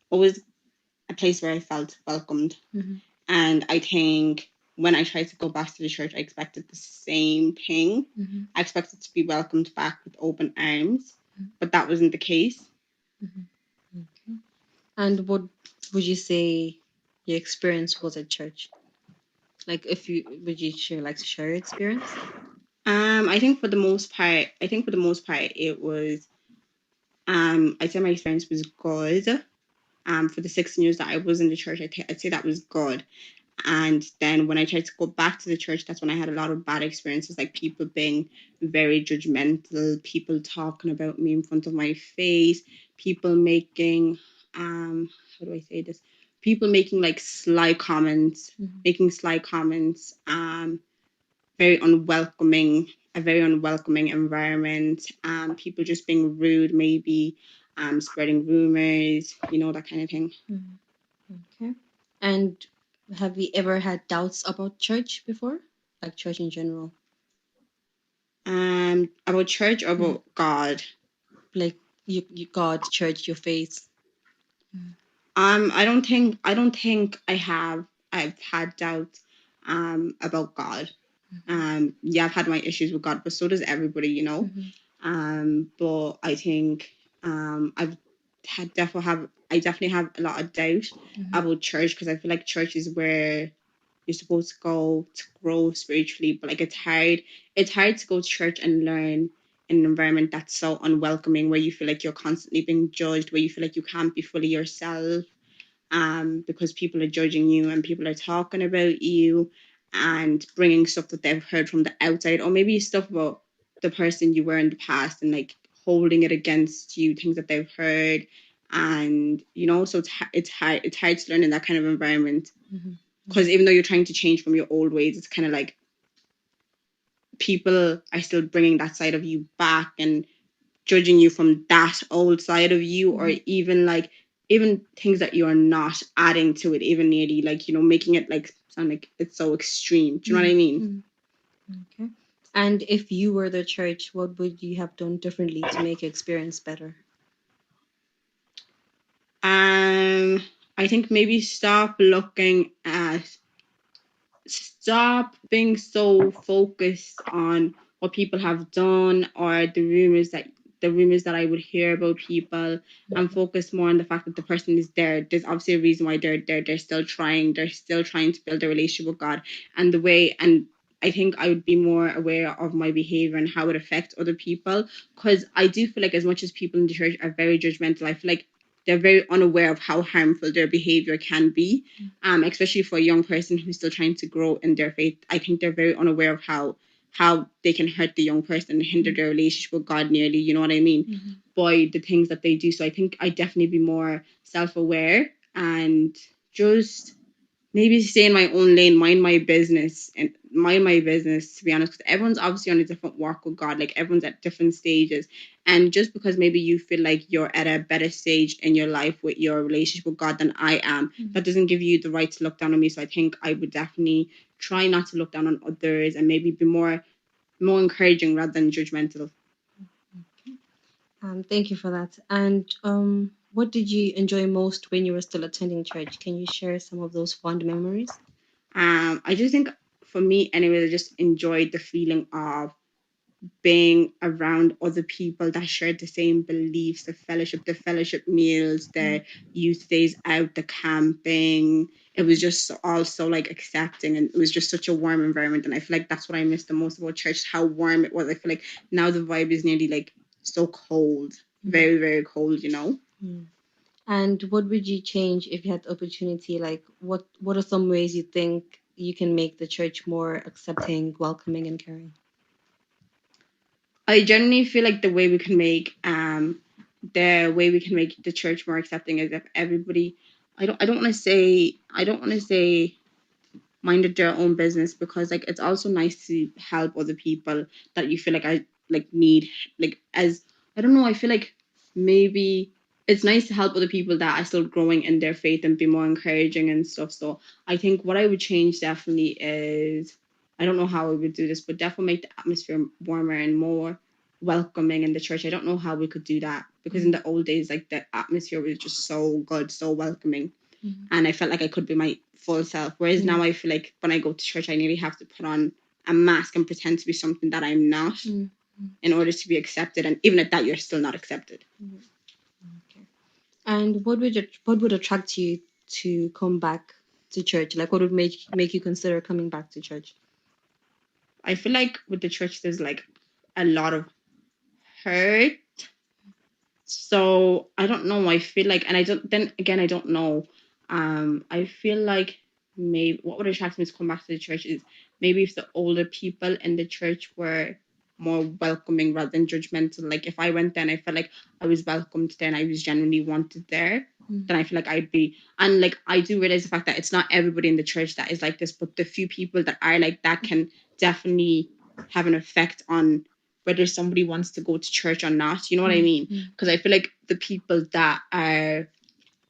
always a place where I felt welcomed. And I think when I tried to go back to the church, I expected the same thing. I expected to be welcomed back with open arms, but that wasn't the case. Okay. And what would you say your experience was at church? Like, would you share your experience? I think for the most part, it was I'd say my experience was good. For the 6 years that I was in the church, I'd say that was good. And then when I tried to go back to the church, that's when I had a lot of bad experiences, like people being very judgmental, people talking about me in front of my face, people making how do I say this? People making like sly comments, very unwelcoming, a very unwelcoming environment, people just being rude, maybe spreading rumors, that kind of thing. Okay. And have you ever had doubts about church before? Like church in general? About church or about God? Like you God, church, your faith. I don't think I've had doubts about God. Yeah, I've had my issues with God, but so does everybody. But I think I definitely have a lot of doubt about church, because I feel like church is where you're supposed to go to grow spiritually, but like it's hard to go to church and learn in an environment that's so unwelcoming, where you feel like you're constantly being judged, where you feel like you can't be fully yourself, because people are judging you and people are talking about you and bringing stuff that they've heard from the outside, or maybe stuff about the person you were in the past, and like holding it against you, things that they've heard. And so it's hard to learn in that kind of environment, because even though you're trying to change from your old ways, it's kind of like people are still bringing that side of you back and judging you from that old side of you, or even things that you're not adding to it, even nearly like making it like sound like it's so extreme. Do you know what I mean? Okay. And if you were the church, what would you have done differently to make your experience better? I think maybe stop being so focused on what people have done, or the rumors that I would hear about people, and focus more on the fact that the person is there. There's obviously a reason why they're there. They're still trying. They're still trying to build a relationship with God, and I think I would be more aware of my behavior and how it affects other people, because I do feel like as much as people in the church are very judgmental, I feel like they're very unaware of how harmful their behavior can be, especially for a young person who's still trying to grow in their faith. I think they're very unaware of how they can hurt the young person and hinder their relationship with God nearly, you know what I mean, by the things that they do. So I think I'd definitely be more self-aware and just maybe stay in my own lane, mind my business, to be honest, because everyone's obviously on a different walk with God, like everyone's at different stages. And just because maybe you feel like you're at a better stage in your life with your relationship with God than I am, that doesn't give you the right to look down on me. So I think I would definitely try not to look down on others, and maybe be more encouraging rather than judgmental. Thank you for that. And what did you enjoy most when you were still attending church? Can you share some of those fond memories? I just think, for me anyway, I just enjoyed the feeling of being around other people that shared the same beliefs, the fellowship meals, the youth days out, the camping. It was just all so like accepting, and it was just such a warm environment. And I feel like that's what I miss the most about church, how warm it was. I feel like now the vibe is nearly like so cold, very, very cold. And what would you change if you had the opportunity? Like, what are some ways you think you can make the church more accepting, welcoming, and caring? I generally feel like the way we can make the church more accepting is if everybody, I don't want to say minded their own business, because like it's also nice to help other people that you feel like I like need, like, as I don't know, I feel like maybe it's nice to help other people that are still growing in their faith and be more encouraging and stuff. So I think what I would change definitely is, I don't know how I would do this, but definitely make the atmosphere warmer and more welcoming in the church. I don't know how we could do that, because in the old days, like, the atmosphere was just so good, so welcoming, and I felt like I could be my full self. Whereas now I feel like when I go to church, I nearly have to put on a mask and pretend to be something that I'm not, in order to be accepted. And even at that, you're still not accepted. Okay. And what would attract you to come back to church? Like, what would make you consider coming back to church? I feel like with the church, there's like a lot of hurt. So I don't know. I feel like, and I don't. Then again, I don't know. I feel like maybe what would attract me to come back to the church is maybe if the older people in the church were more welcoming rather than judgmental. Like if I went there and I felt like I was welcomed there and I was genuinely wanted there, then I feel like I'd be. And like I do realize the fact that it's not everybody in the church that is like this, but the few people that are like that can definitely have an effect on whether somebody wants to go to church or not. You know what I mean? Because I feel like the people that are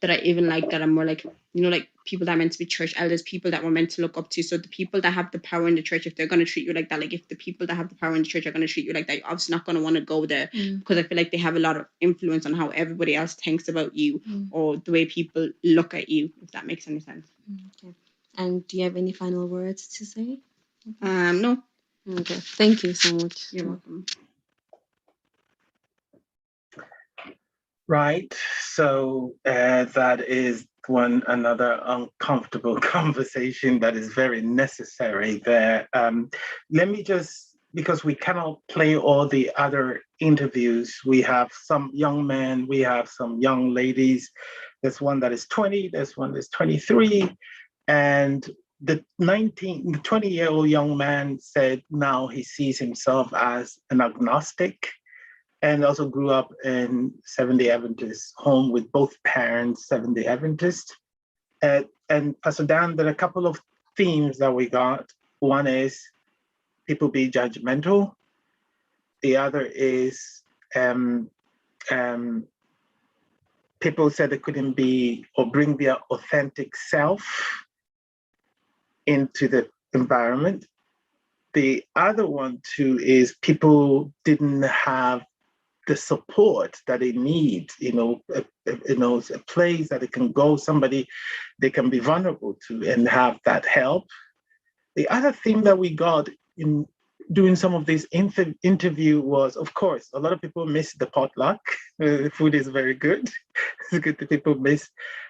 that I even like that are more like, you know, like people that are meant to be church elders, people that we're meant to look up to. So the people that have the power in the church, if they're going to treat you like that, like if the people that have the power in the church are going to treat you like that, you're obviously not going to want to go there because I feel like they have a lot of influence on how everybody else thinks about you or the way people look at you, if that makes any sense. Okay. And do you have any final words to say? No. Okay. Thank you so much. You're welcome. Right. So that is another uncomfortable conversation that is very necessary there. Let me just, because we cannot play all the other interviews, we have some young men, we have some young ladies. There's one that is 20, there's one that's 23. And the 20-year-old young man said now he sees himself as an agnostic, and also grew up in Seventh-day Adventist home with both parents, Seventh-day Adventist. And Pastor Dan, there are a couple of themes that we got. One is people be judgmental. The other is people said they couldn't be or bring their authentic self into the environment. The other one too is people didn't have the support that they need, a place that they can go, somebody they can be vulnerable to and have that help. The other thing that we got in doing some of this interview was, of course, a lot of people miss the potluck. The food is very good. It's good that people miss.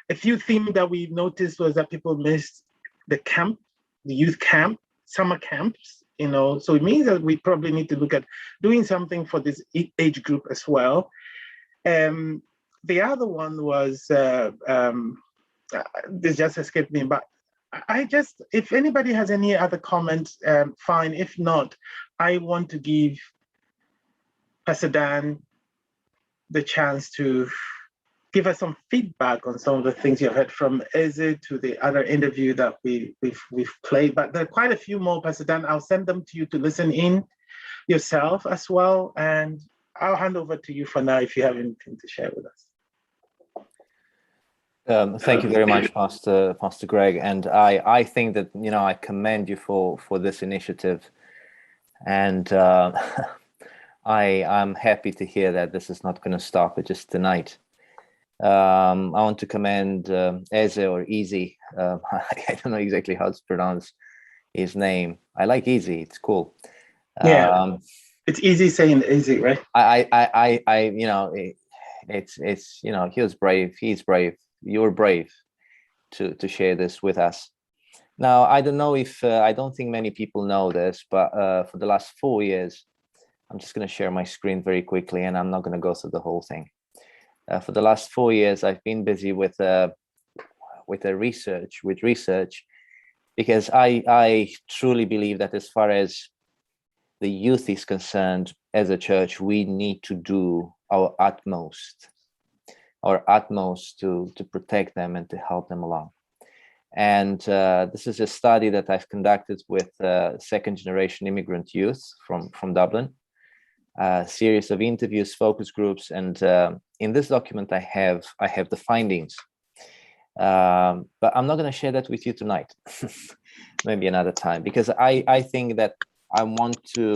A few things that we noticed was that people missed the camp, the youth camp, summer camps. So it means that we probably need to look at doing something for this age group as well. The other one was, this just escaped me, but if anybody has any other comments, fine. If not, I want to give Pastor Dan the chance to give us some feedback on some of the things you've heard from Eze to the other interview that we've played. But there are quite a few more, Pastor Dan. I'll send them to you to listen in yourself as well. And I'll hand over to you for now if you have anything to share with us. Thank you very much, Pastor Greg. And I think that, I commend you for this initiative. And I'm happy to hear that this is not going to stop at just tonight. I want to commend Eze or Easy. I don't know exactly how to pronounce his name. I like Easy. It's cool. Yeah, it's easy saying easy, right? It's he was brave. He's brave. You're brave to share this with us. Now, I don't know if I don't think many people know this, but for the last 4 years, I'm just going to share my screen very quickly, and I'm not going to go through the whole thing. For the last 4 years, I've been busy with research, because I truly believe that as far as the youth is concerned, as a church, we need to do our utmost to protect them and to help them along. And this is a study that I've conducted with second generation immigrant youth from Dublin. A series of interviews, focus groups, and in this document I have the findings, but I'm not going to share that with you tonight. Maybe another time, because I think that I want to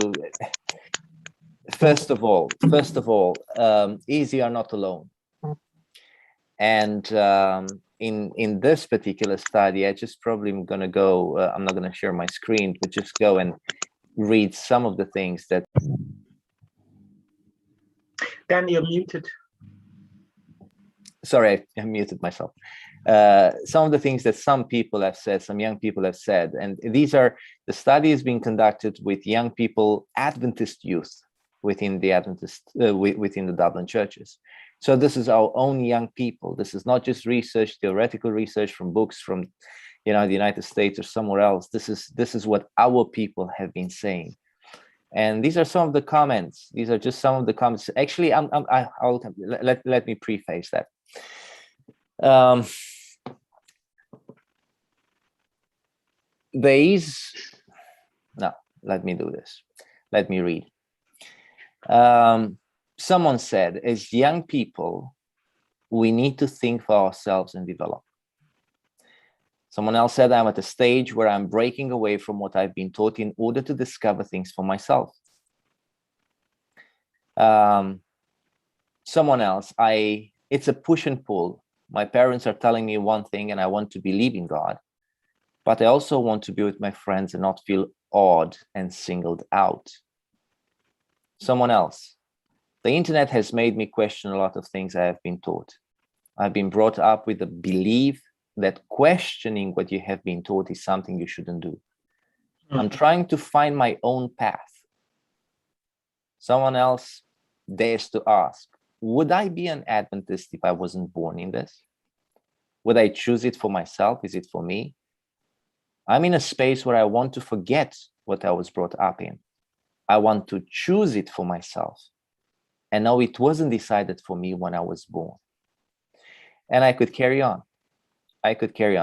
first of all, Easy are not alone, and in this particular study, I just probably am going to go. I'm not going to share my screen, but just go and read some of the things that. Dan, you're muted. Sorry, I muted myself. some of the things that some people have said, some young people have said, and these are the studies being conducted with young people, Adventist youth within the within the Dublin churches. So this is our own young people. This is not just research, theoretical research from books from, the United States or somewhere else. This is what our people have been saying. And these are some of the comments. These are just some of the comments. Actually, let me preface that. Let me do this. Let me read. Someone said, as young people, we need to think for ourselves and develop. Someone else said, I'm at a stage where I'm breaking away from what I've been taught in order to discover things for myself. Someone else, it's a push and pull. My parents are telling me one thing and I want to believe in God, but I also want to be with my friends and not feel odd and singled out. Someone else, the internet has made me question a lot of things I have been taught. I've been brought up with the belief that questioning what you have been taught is something you shouldn't do. I'm trying to find my own path. Someone else dares to ask, would I be an Adventist if I wasn't born in this? Would I choose it for myself? Is it for me? I'm in a space where I want to forget what I was brought up in. I want to choose it for myself. And no, it wasn't decided for me when I was born. And I could carry on.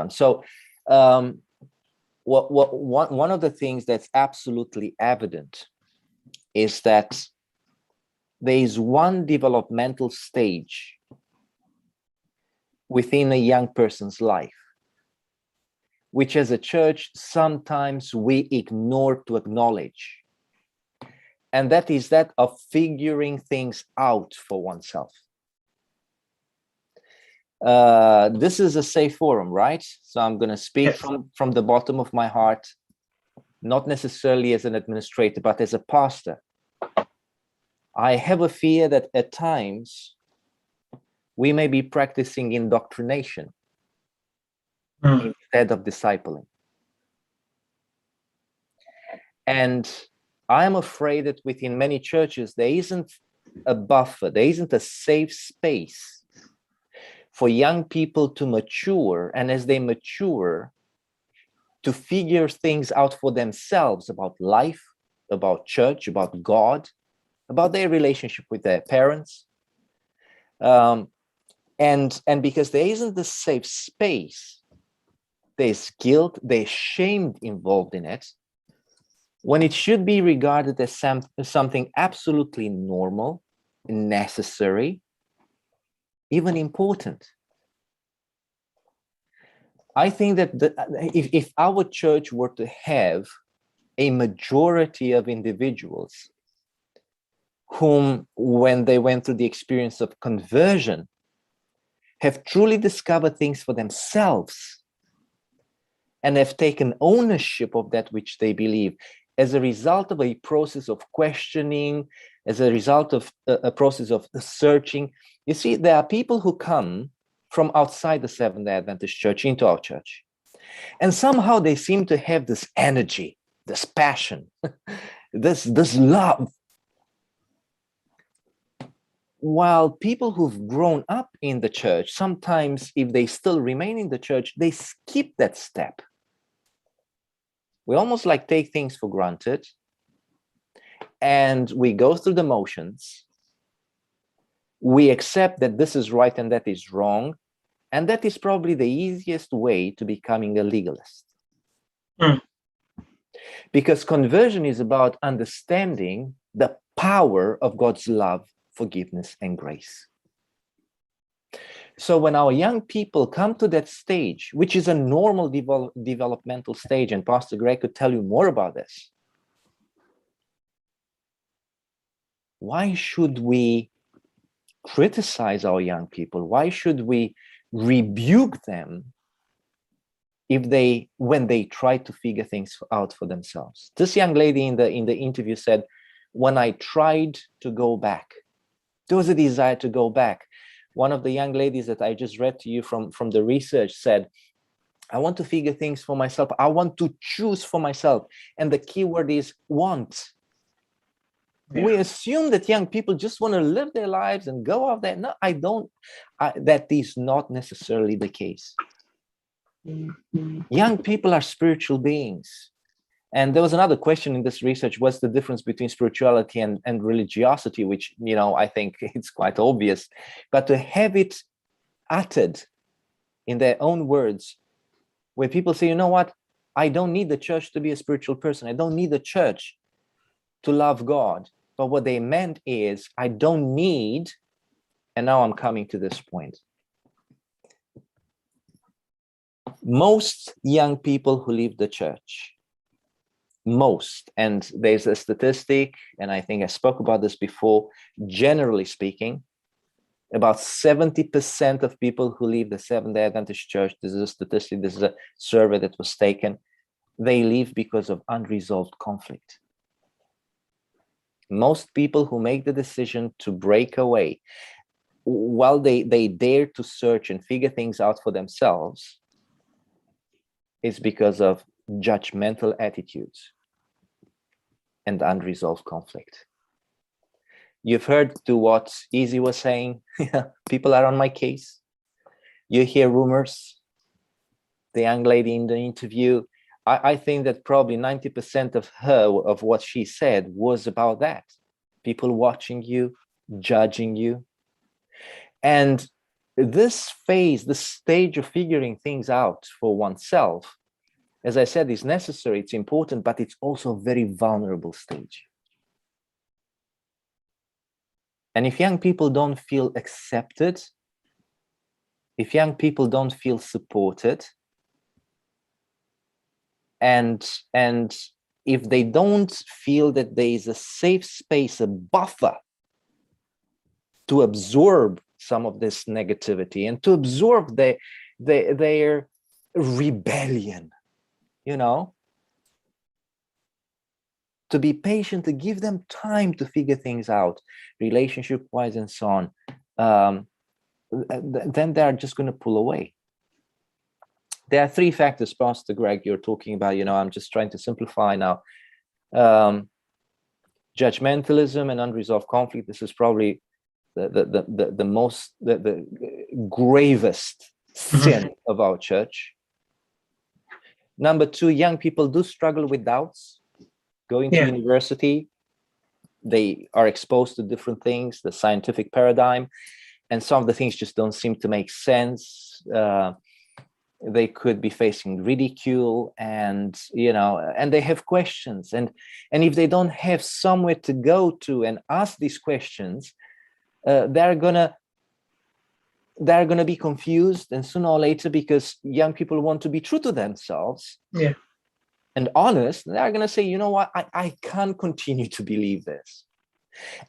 So one of the things that's absolutely evident is that there is one developmental stage within a young person's life, which as a church, sometimes we ignore to acknowledge. And that is that of figuring things out for oneself. This is a safe forum, right? So I'm going to speak from the bottom of my heart, not necessarily as an administrator, but as a pastor. I have a fear that at times we may be practicing indoctrination instead of discipling. And I'm afraid that within many churches, there isn't a buffer, there isn't a safe space for young people to mature, and as they mature, to figure things out for themselves about life, about church, about God, about their relationship with their parents. And because there isn't the safe space, there's guilt, there's shame involved in it, when it should be regarded as something absolutely normal, necessary, even important. I think that if our church were to have a majority of individuals whom, when they went through the experience of conversion, have truly discovered things for themselves and have taken ownership of that which they believe as a result of a process of questioning, as a result of a process of searching. You see, there are people who come from outside the Seventh-day Adventist Church into our church, and somehow they seem to have this energy, this passion, this love. While people who've grown up in the church, sometimes if they still remain in the church, they skip that step. We almost like take things for granted, and we go through the motions. We accept that this is right and that is wrong, and that is probably the easiest way to becoming a legalist. Because conversion is about understanding the power of God's love, forgiveness, and grace. So when our young people come to that stage, which is a normal developmental stage, and Pastor Greg could tell you more about this, why should we criticize our young people? Why should we rebuke them when they try to figure things out for themselves? This young lady in the interview said, when I tried to go back, there was a desire to go back. One of the young ladies that I just read to you from the research said, I want to figure things for myself. I want to choose for myself. And the key word is want. Yeah. We assume that young people just want to live their lives and go out there. No, I don't. That is not necessarily the case. Young people are spiritual beings. And there was another question in this research: what's the difference between spirituality and religiosity? Which, I think it's quite obvious. But to have it uttered in their own words, where people say, you know what, I don't need the church to be a spiritual person. I don't need the church to love God. But what they meant is, I don't need, and now I'm coming to this point. Most young people who leave the church, and there's a statistic, and I think I spoke about this before, generally speaking, about 70% of people who leave the Seventh-day Adventist Church, this is a statistic, this is a survey that was taken, they leave because of unresolved conflict. Most people who make the decision to break away, while they dare to search and figure things out for themselves, it's because of judgmental attitudes and unresolved conflict. You've heard to what Easy was saying, people are on my case. You hear rumors. The young lady in the interview, I think that probably 90% of what she said was about that. People watching you, judging you. And this phase, this stage of figuring things out for oneself, as I said, is necessary, it's important, but it's also a very vulnerable stage. And if young people don't feel accepted, if young people don't feel supported, and if they don't feel that there is a safe space, a buffer to absorb some of this negativity and to absorb their rebellion, to be patient, to give them time to figure things out, relationship-wise and so on, then they're just going to pull away. There are three factors, Pastor Greg, you're talking about. I'm just trying to simplify now. Judgmentalism and unresolved conflict. This is probably the most, the gravest sin of our church. Number two, young people do struggle with doubts. Going to university, they are exposed to different things, the scientific paradigm, and some of the things just don't seem to make sense. They could be facing ridicule, and and they have questions, and if they don't have somewhere to go to and ask these questions, they're gonna be confused, and sooner or later, because young people want to be true to themselves and honest, they're gonna say, you know what, I can't continue to believe this.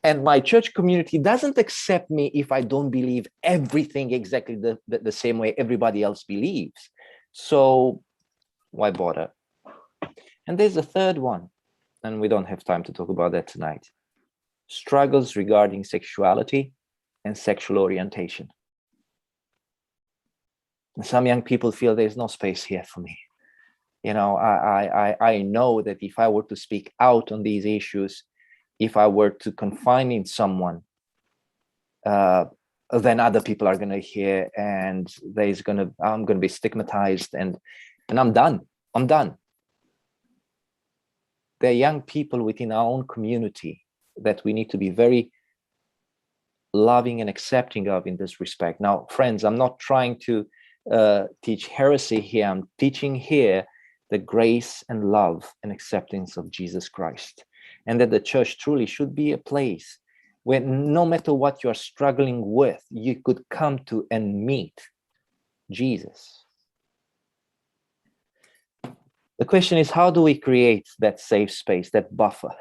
And my church community doesn't accept me if I don't believe everything exactly the same way everybody else believes. So why bother? And there's a third one, and we don't have time to talk about that tonight. Struggles regarding sexuality and sexual orientation. And some young people feel there's no space here for me. I know that if I were to speak out on these issues, if I were to confine in someone, then other people are going to hear, and I'm going to be stigmatized, and I'm done. There are young people within our own community that we need to be very loving and accepting of in this respect. Now, friends, I'm not trying to teach heresy here. I'm teaching here the grace and love and acceptance of Jesus Christ. And that the church truly should be a place where no matter what you're struggling with, you could come to and meet Jesus. The question is, how do we create that safe space, that buffer?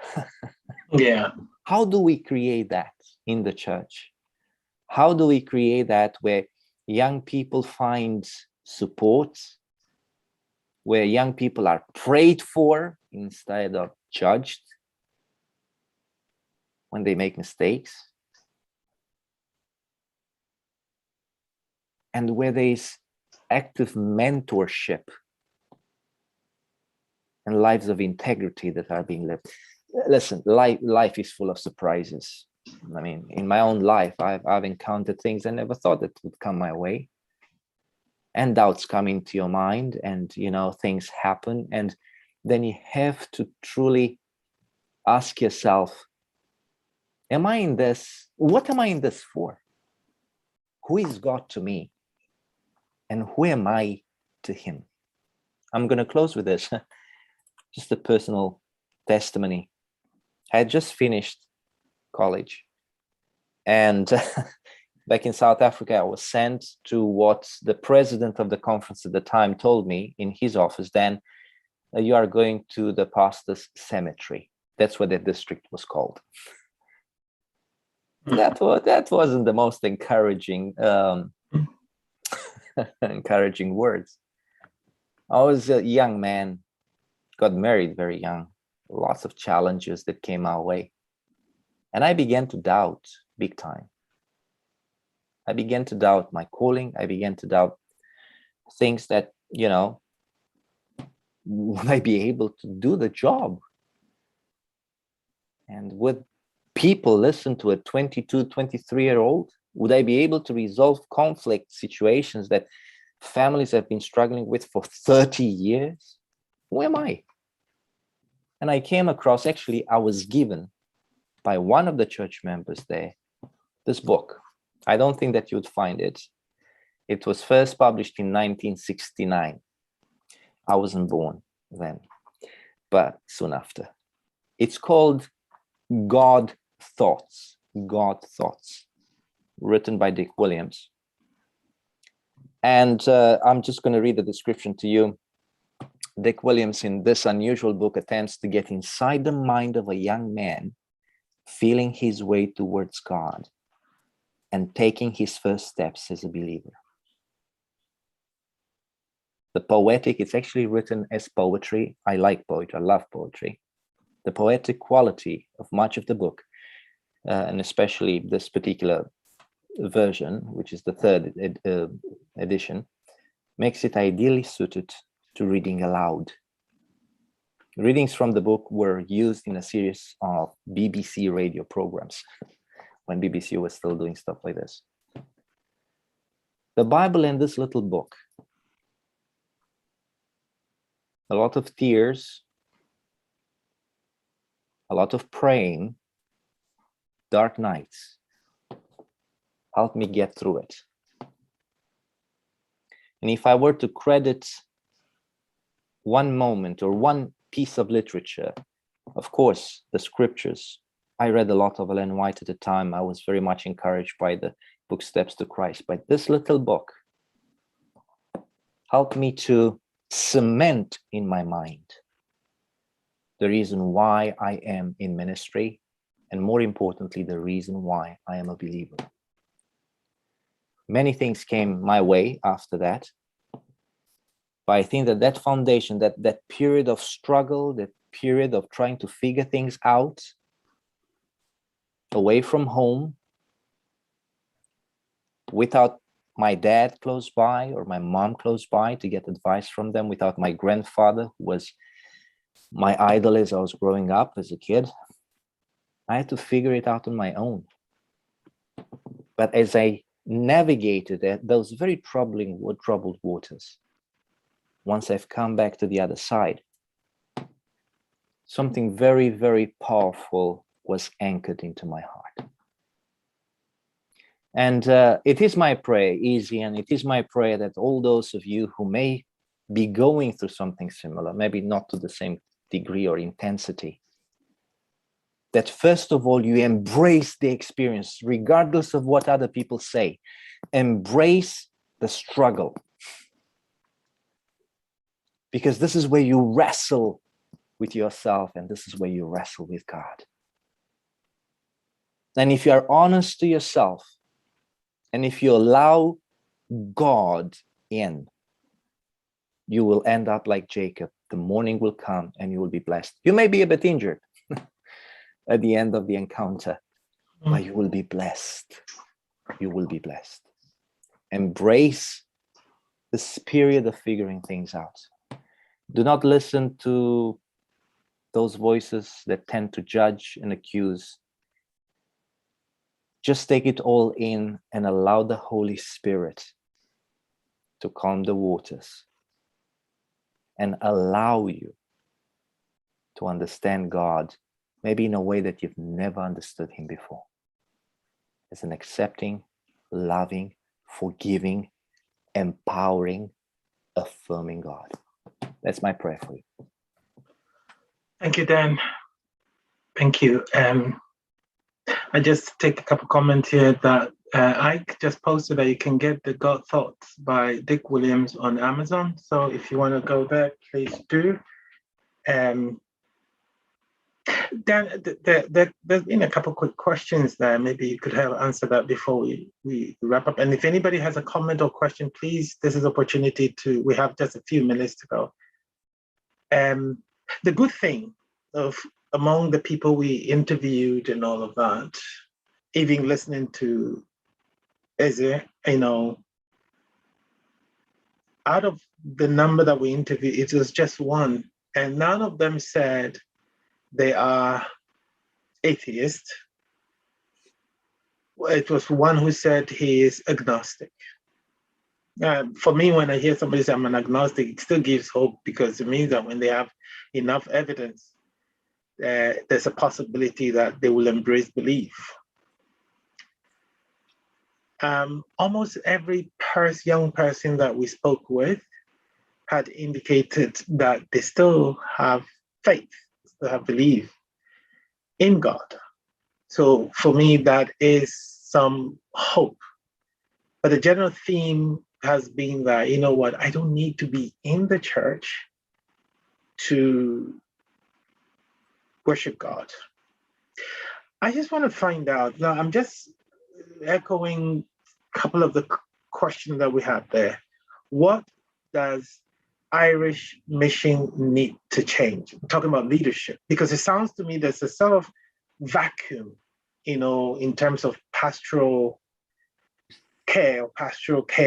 How do we create that in the church? How do we create that where young people find support, where young people are prayed for instead of judged when they make mistakes? and where there is active mentorship and lives of integrity that are being lived. Listen, life is full of surprises. I mean, in my own life, I've encountered things I never thought that would come my way. And doubts come into your mind, and things happen. And then you have to truly ask yourself, am I in this? What am I in this for? Who is God to me? And who am I to him? I'm going to close with this. Just a personal testimony. I had just finished college, and back in South Africa, I was sent to what the president of the conference at the time told me in his office. Then you are going to the pastor's cemetery. That's what the district was called. That wasn't the most encouraging encouraging words. I was a young man, got married very young, lots of challenges that came our way. And I began to doubt big time. I began to doubt my calling. I began to doubt things that, would I be able to do the job? And would people listen to a 22, 23-year-old? Would I be able to resolve conflict situations that families have been struggling with for 30 years? Who am I? And I came across, actually, I was given by one of the church members there, this book. I don't think that you'd find it. It was first published in 1969. I wasn't born then, but soon after. It's called God Thoughts, written by Dick Williams. And I'm just going to read the description to you. Dick Williams, in this unusual book, attempts to get inside the mind of a young man feeling his way towards God and taking his first steps as a believer. The poetic, it's actually written as poetry. I like poetry, I love poetry. The poetic quality of much of the book, and especially this particular version, which is the third edition, makes it ideally suited to reading aloud. Readings from the book were used in a series of BBC radio programs when BBC was still doing stuff like this. The Bible and this little book, a lot of tears, a lot of praying, dark nights, helped me get through it. And if I were to credit one moment or one piece of literature, of course, the scriptures. I read a lot of Ellen White at the time. I was very much encouraged by the book Steps to Christ. But this little book helped me to cement in my mind the reason why I am in ministry, and more importantly, the reason why I am a believer. Many things came my way after that. But I think that foundation, that period of struggle, that period of trying to figure things out, away from home, without my dad close by or my mom close by to get advice from them, without my grandfather, who was my idol as I was growing up as a kid, I had to figure it out on my own. But as I navigated those very troubled waters, once I've come back to the other side, something very, very powerful was anchored into my heart. And it is my prayer, Easy, and it is my prayer that all those of you who may be going through something similar, maybe not to the same degree or intensity, that first of all, you embrace the experience, regardless of what other people say. Embrace the struggle. Because this is where you wrestle with yourself, and this is where you wrestle with God. And if you are honest to yourself, and if you allow God in, you will end up like Jacob. The morning will come and you will be blessed. You may be a bit injured at the end of the encounter, but you will be blessed. You will be blessed. Embrace this period of figuring things out. Do not listen to those voices that tend to judge and accuse. Just take it all in and allow the Holy Spirit to calm the waters and allow you to understand God, maybe in a way that you've never understood him before, as an accepting, loving, forgiving, empowering, affirming God. That's my prayer for you. Thank you, Dan. Thank you. I just take a couple comments here that Ike just posted that you can get the God Thoughts by Dick Williams on Amazon. So if you want to go there, please do. Dan, there's been a couple quick questions there. Maybe you could help answer that before we wrap up. And if anybody has a comment or question, please, this is opportunity to, we have just a few minutes to go. The good thing of among the people we interviewed and all of that, even listening to Eze, out of the number that we interviewed, it was just one, and none of them said they are atheist. It was one who said he is agnostic. For me, when I hear somebody say I'm an agnostic, it still gives hope, because it means that when they have enough evidence, there's a possibility that they will embrace belief. Almost every young person that we spoke with had indicated that they still have faith, still have belief in God. So for me, that is some hope. But the general theme has been that, you know what, I don't need to be in the church to worship God. I just want to find out, now I'm just echoing a couple of the questions that we had there. What does Irish mission need to change? I'm talking about leadership, because it sounds to me there's a sort of vacuum, in terms of pastoral care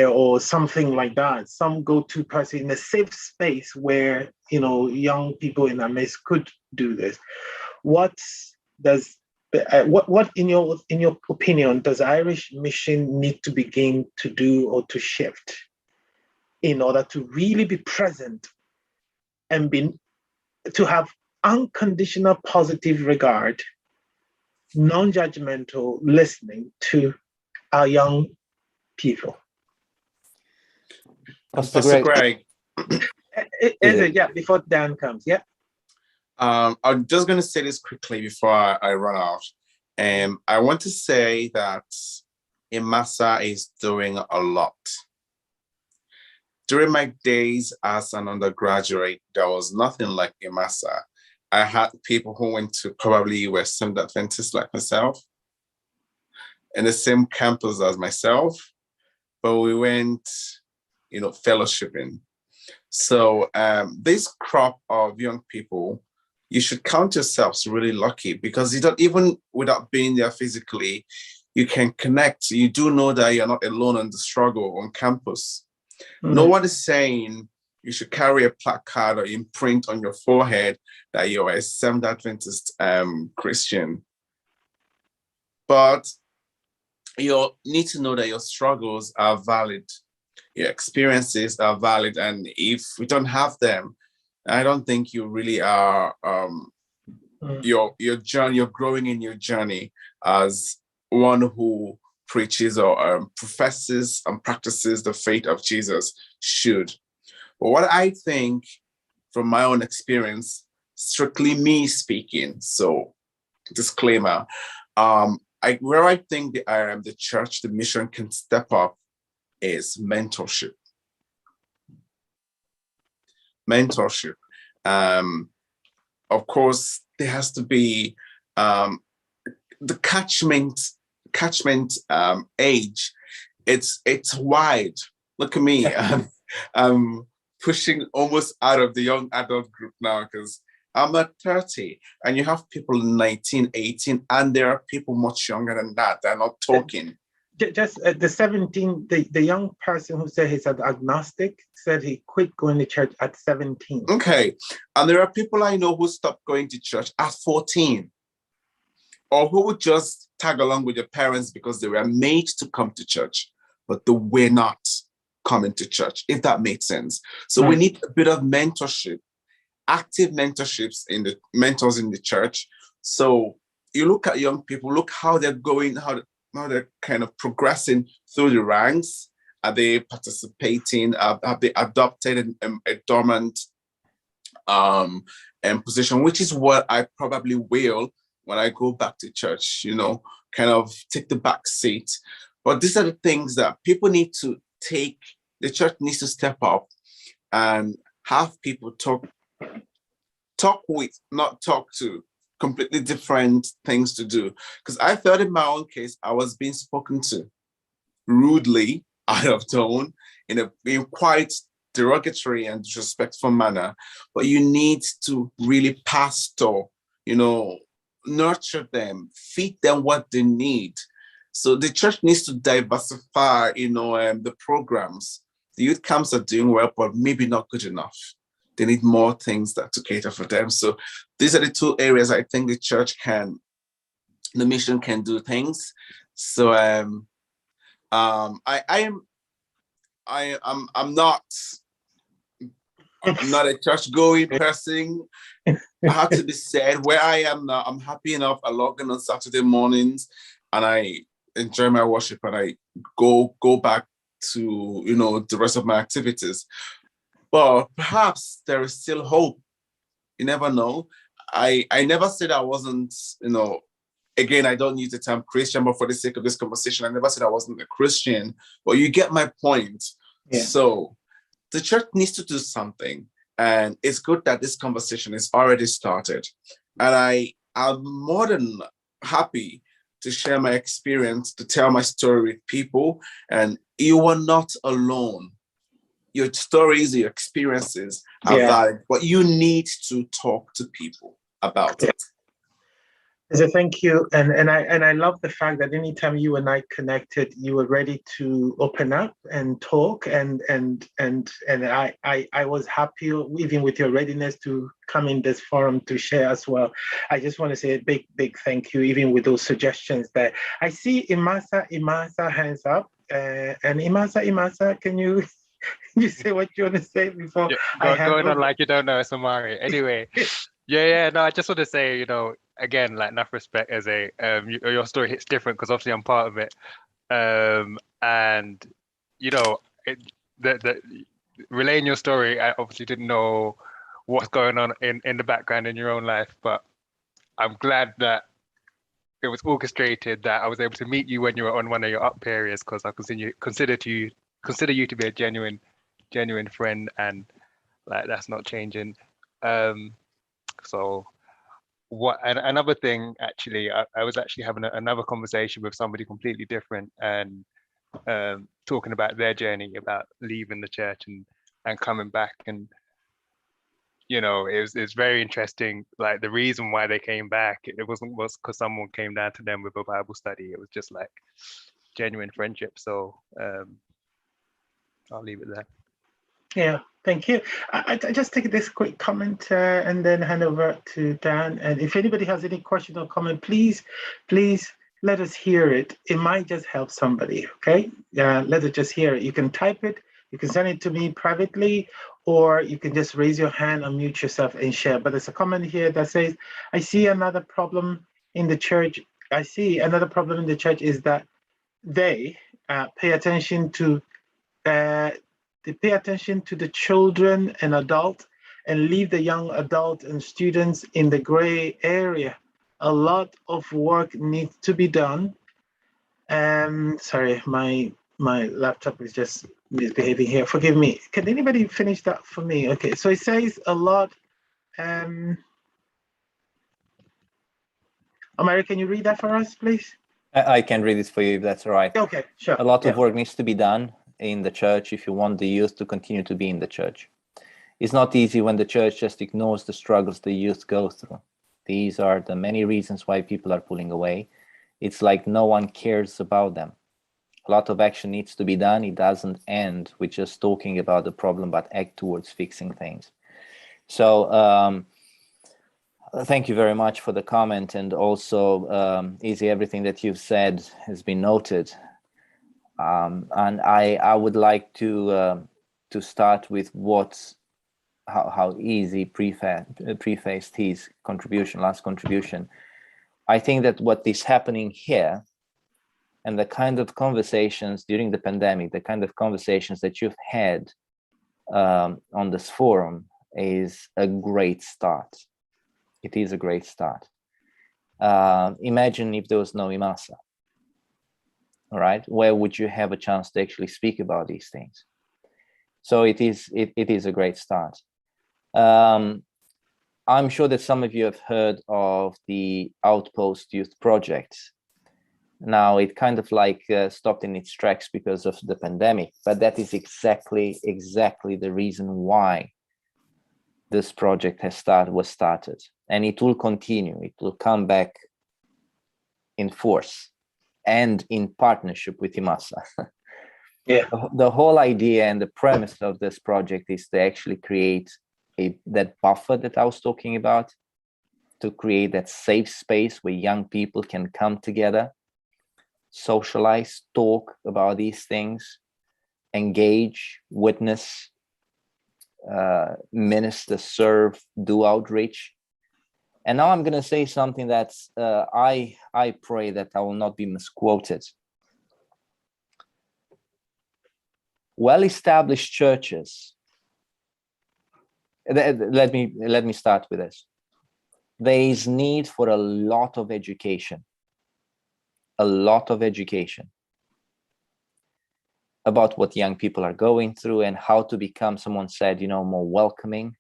or something like that. Some go-to person in a safe space where, young people in our midst could do this. What in your opinion does Irish mission need to begin to do or to shift in order to really be present and to have unconditional positive regard, non-judgmental listening to our young people? Pastor Greg. Before Dan comes, yeah. I'm just going to say this quickly before I run out. I want to say that IMASA is doing a lot. During my days as an undergraduate, there was nothing like IMASA. I had people who went to probably were Seventh Adventists like myself, in the same campus as myself, but we went, fellowshipping. So this crop of young people, you should count yourselves really lucky, because you don't, even without being there physically, you can connect. You do know that you're not alone in the struggle on campus. Mm-hmm. No one is saying you should carry a placard or imprint on your forehead that you're a Seventh Adventist Christian. But you need to know that your struggles are valid. Your experiences are valid. And if we don't have them, I don't think you really are your journey, you're growing in your journey as one who preaches or professes and practices the faith of Jesus should. But what I think from my own experience, strictly me speaking, so disclaimer, where I think the church, the mission can step up is mentorship. Mentorship. Of course, there has to be the catchment age. It's wide. Look at me. I'm pushing almost out of the young adult group now, because I'm at 30 and you have people 19, 18, and there are people much younger than that. They're not talking. just the 17, the young person who said he's an agnostic said he quit going to church at 17. Okay. And there are people I know who stopped going to church at 14, or who would just tag along with their parents because they were made to come to church, but they were not coming to church, if that makes sense. So we need a bit of mentorship, active mentorships in the mentors in the church. So you look at young people, look how they're going, how they're kind of progressing through the ranks. Are they participating? Have they adopted a dormant position, which is what I probably will when I go back to church, kind of take the back seat. But these are the things that people need to take. The church needs to step up and have people talk with, not talk to, completely different things to do. Because I felt in my own case, I was being spoken to rudely, out of tone, in a quite derogatory and disrespectful manner. But you need to really pastor, nurture them, feed them what they need. So the church needs to diversify, the programs. The youth camps are doing well, but maybe not good enough. They need more things to cater for them. So these are the two areas I think the mission can do things. So I'm not a church-going person. I have to be said, where I am now, I'm happy enough. I log in on Saturday mornings and I enjoy my worship and I go back to, the rest of my activities. But perhaps there is still hope. You never know. I never said I wasn't, again, I don't use the term Christian, but for the sake of this conversation, I never said I wasn't a Christian, but you get my point. Yeah. So the church needs to do something. And it's good that this conversation is already started. And I am more than happy to share my experience, to tell my story with people. And you are not alone. Your stories, your experiences are valid, but you need to talk to people about it. So thank you, and I love the fact that anytime you and I connected, you were ready to open up and talk, and I was happy even with your readiness to come in this forum to share as well. I just want to say a big thank you, even with those suggestions there. I see IMASA hands up, and IMASA, can you say what you want to say before going on like you don't know Samari. Anyway, no, I just want to say, again, like enough respect as your story hits different because obviously I'm part of it, and the relaying your story, I obviously didn't know what's going on in the background in your own life, but I'm glad that it was orchestrated that I was able to meet you when you were on one of your up periods, because I consider you to be a genuine friend, and like that's not changing. So another thing, actually, I was actually having another conversation with somebody completely different, and talking about their journey about leaving the church and coming back, and it was very interesting. Like the reason why they came back, it was because someone came down to them with a Bible study. It was just like genuine friendship. So I'll leave it there. Yeah, thank you. I just take this quick comment and then hand over to Dan. And if anybody has any question or comment, please let us hear it. It might just help somebody, okay? Let us just hear it. You can type it, you can send it to me privately, or you can just raise your hand, unmute yourself and share. But there's a comment here that says, I see another problem in the church. I see another problem in the church is that they pay attention to the children and adult and leave the young adult and students in the gray area. A lot of work needs to be done. Sorry, my laptop is just misbehaving here. Forgive me. Can anybody finish that for me? Okay, so it says a lot. Omari, can you read that for us, please? I can read it for you if that's all right. Okay, sure. A lot of work needs to be done in the church if you want the youth to continue to be in the church. It's not easy when the church just ignores the struggles the youth go through. These are the many reasons why people are pulling away. It's like no one cares about them. A lot of action needs to be done. It doesn't end with just talking about the problem, but act towards fixing things. So thank you very much for the comment, and also Izzy, everything that you've said has been noted. And I would like to start with how Izzy prefaced his last contribution. I think that what is happening here, and the kind of conversations during the pandemic, the kind of conversations that you've had on this forum, is a great start. It is a great start. Imagine if there was no IMASA, all right? Where would you have a chance to actually speak about these things? So it is a great start. I'm sure that some of you have heard of the Outpost Youth Project. Now it kind of like stopped in its tracks because of the pandemic, but that is exactly the reason why this project was started, and it will continue. It will come back in force and in partnership with IMASA. Yeah. The whole idea and the premise of this project is to actually create that buffer that I was talking about, to create that safe space where young people can come together, socialize, talk about these things, engage, witness, minister, serve, do outreach. And now I'm going to say something that I pray that I will not be misquoted. Well-established churches. Let me start with this. There is need for a lot of education. A lot of education about what young people are going through and how to become, someone said, more welcoming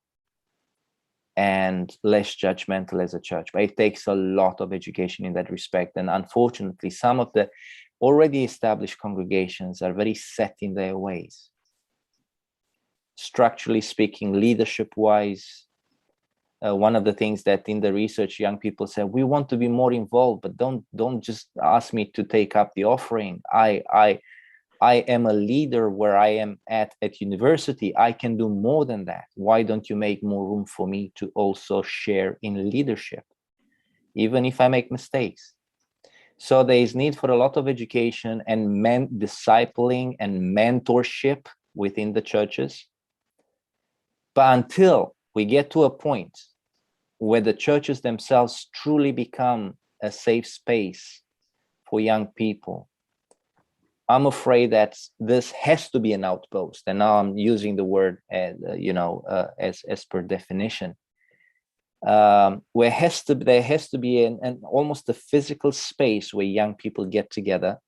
and less judgmental as a church. But it takes a lot of education in that respect. And unfortunately, some of the already established congregations are very set in their ways. Structurally speaking, leadership-wise, one of the things that in the research young people say, we want to be more involved, but don't just ask me to take up the offering. I am a leader where I am at university. I can do more than that. Why don't you make more room for me to also share in leadership, even if I make mistakes? So there is need for a lot of education and discipling and mentorship within the churches. But until we get to a point where the churches themselves truly become a safe space for young people, I'm afraid that this has to be an outpost. And now I'm using the word, as per definition. There has to be an almost a physical space where young people get together,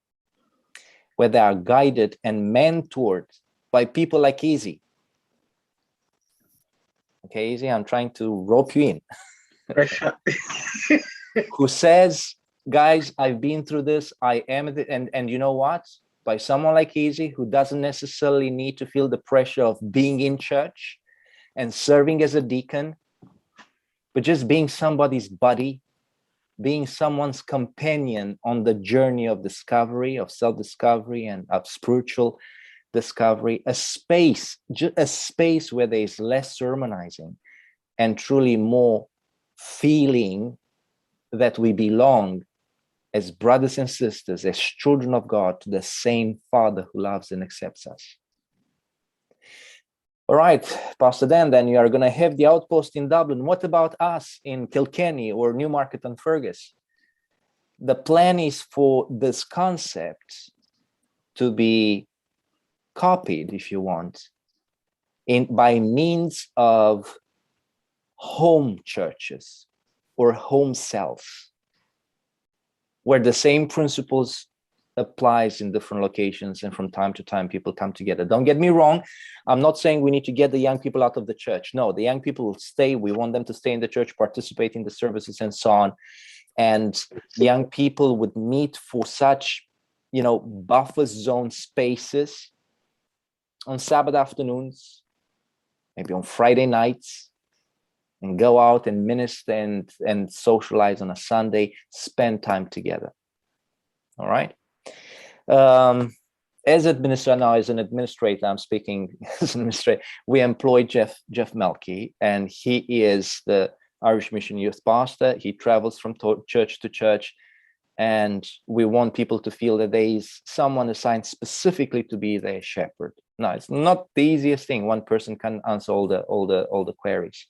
where they are guided and mentored by people like Izzy. Okay, Izzy, I'm trying to rope you in. Who says, guys, I've been through this. I am, and you know what? By someone like Izzy, who doesn't necessarily need to feel the pressure of being in church and serving as a deacon, but just being somebody's buddy, being someone's companion on the journey of discovery, of self-discovery and of spiritual discovery, a space where there is less sermonizing and truly more feeling that we belong as brothers and sisters, as children of God, to the same Father who loves and accepts us. All right, Pastor Dan, then you are going to have the outpost in Dublin. What about us in Kilkenny or Newmarket and Fergus? The plan is for this concept to be copied, if you want, by means of home churches or home cells, where the same principles applies in different locations, and from time to time people come together. Don't get me wrong, I'm not saying we need to get the young people out of the church. No, the young people will stay. We want them to stay in the church, participate in the services and so on. And young people would meet for such, buffer zone spaces on Sabbath afternoons, maybe on Friday nights, and go out and minister and socialize on a Sunday, spend time together. All right. as administrator now, as an administrator, I'm speaking as an administrator, we employ Jeff Melky, and he is the Irish Mission Youth Pastor. He travels from church to church, and we want people to feel that there is someone assigned specifically to be their shepherd. No, it's not the easiest thing. One person can answer all the queries.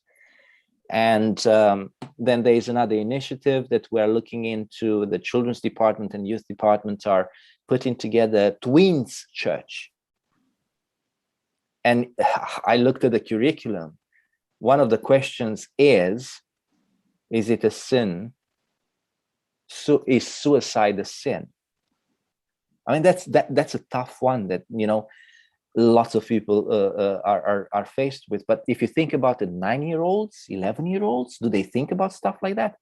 And then there is another initiative that we're looking into. The children's department and youth department are putting together twins church. And I looked at the curriculum. One of the questions is it a sin? So is suicide a sin? I mean, that's a tough one that, you know, lots of people are faced with. But if you think about the 9-year-olds, 11-year-olds, do they think about stuff like that?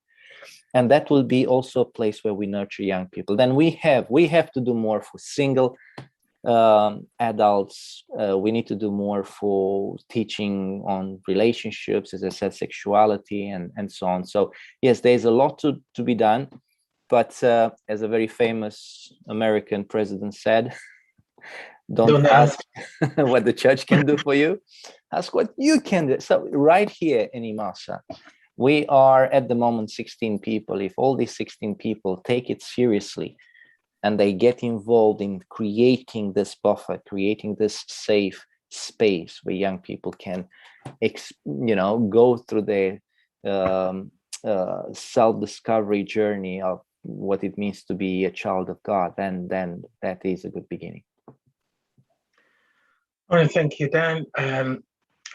And that will be also a place where we nurture young people. Then we have to do more for single adults. We need to do more for teaching on relationships, as I said, sexuality and so on. So yes, there's a lot to be done. But as a very famous American president said, don't ask what the church can do for you. Ask what you can do. So right here in IMASA, we are at the moment 16 people. If all these 16 people take it seriously and they get involved in creating this buffer, creating this safe space where young people can, go through their self-discovery journey of what it means to be a child of God, then that is a good beginning. All right, thank you, Dan.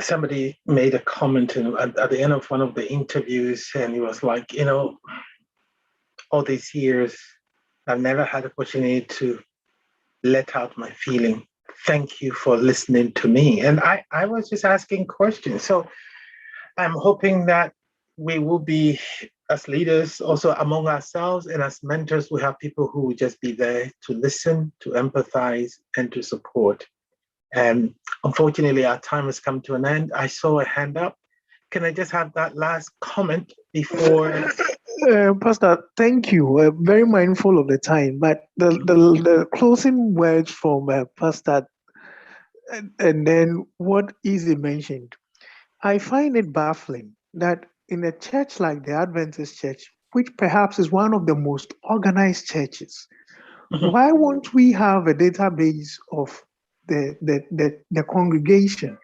Somebody made a comment at the end of one of the interviews, and he was like, all these years, I've never had the opportunity to let out my feeling. Thank you for listening to me. And I was just asking questions. So I'm hoping that we will be, as leaders, also among ourselves, and as mentors, we have people who will just be there to listen, to empathize, and to support. And unfortunately, our time has come to an end. I saw a hand up. Can I just have that last comment before? Pastor, thank you. Very mindful of the time, but the closing words from Pastor, and then what Izzy mentioned, I find it baffling that in a church like the Adventist Church, which perhaps is one of the most organized churches, why won't we have a database of the congregation?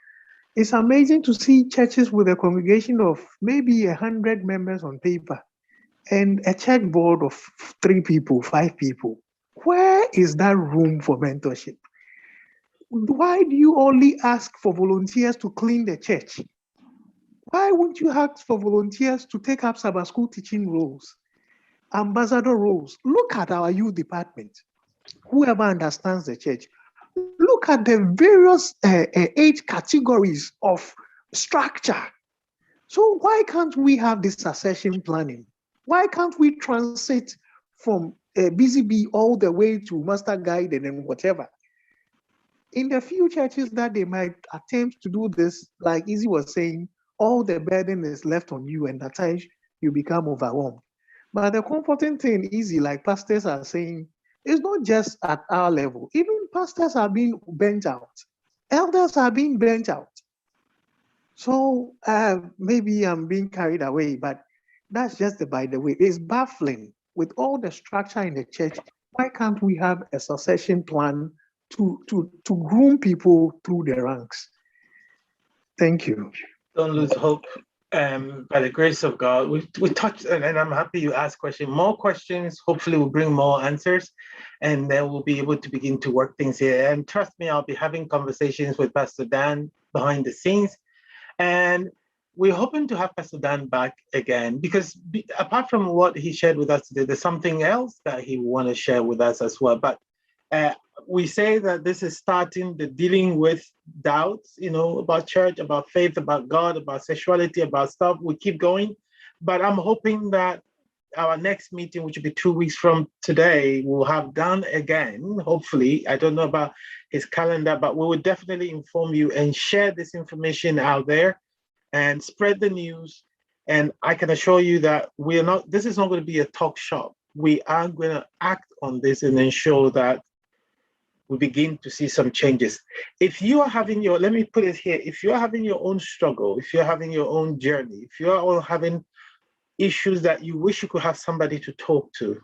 It's amazing to see churches with a congregation of maybe 100 members on paper and a church board of 3 people, 5 people. Where is that room for mentorship? Why do you only ask for volunteers to clean the church? Why wouldn't you ask for volunteers to take up Sabbath school teaching roles, ambassador roles? Look at our youth department. Whoever understands the church, look at the various age categories of structure. So why can't we have this succession planning? Why can't we transit from busy bee all the way to master guide and then whatever? In the few churches that they might attempt to do this, like Izzy was saying, all the burden is left on you, and at times you become overwhelmed. But the comforting thing, Izzy, like pastors are saying, is not just at our level. Even pastors are being burnt out. Elders are being burnt out. So maybe I'm being carried away, but that's just by the way. It's baffling with all the structure in the church. Why can't we have a succession plan to groom people through the ranks? Thank you. Don't lose hope. By the grace of God, we touched, and I'm happy you asked questions. More questions, hopefully we'll bring more answers, and then we'll be able to begin to work things here. And trust me, I'll be having conversations with Pastor Dan behind the scenes. And we're hoping to have Pastor Dan back again, because apart from what he shared with us today, there's something else that he want to share with us as well. But we say that this is starting the dealing with doubts, about church, about faith, about God, about sexuality, about stuff. We keep going. But I'm hoping that our next meeting, which will be 2 weeks from today, we'll have Dan again, hopefully. I don't know about his calendar, but we will definitely inform you and share this information out there and spread the news. And I can assure you that this is not going to be a talk shop. We are going to act on this and ensure that we begin to see some changes. If you are having your, let me put it here, if you're having your own struggle, if you're having your own journey, if you're all having issues that you wish you could have somebody to talk to,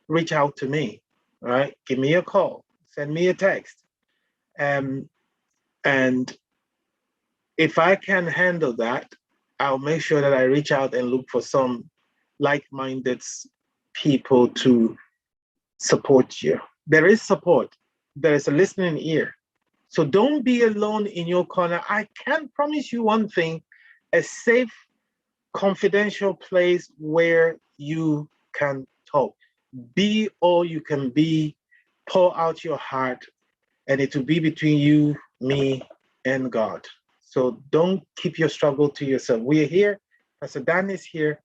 reach out to me, all right? Give me a call, send me a text. And if I can handle that, I'll make sure that I reach out and look for some like-minded people to support you. There is support. There is a listening ear. So don't be alone in your corner. I can promise you one thing, a safe, confidential place where you can talk. Be all you can be, pour out your heart, and it will be between you, me, and God. So don't keep your struggle to yourself. We are here, Pastor Dan is here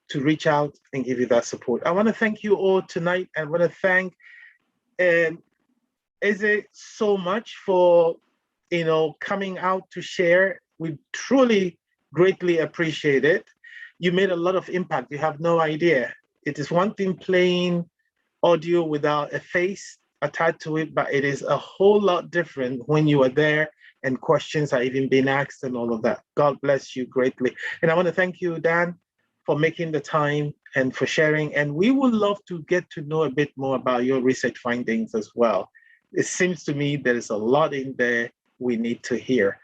to reach out and give you that support. I want to thank you all tonight. I want to thank Eze so much for coming out to share. We truly greatly appreciate it. You made a lot of impact. You have no idea. It is one thing playing audio without a face attached to it, but it is a whole lot different when you are there and questions are even being asked and all of that. God bless you greatly. And I want to thank you, Dan, for making the time and for sharing. And we would love to get to know a bit more about your research findings as well. It seems to me there is a lot in there we need to hear.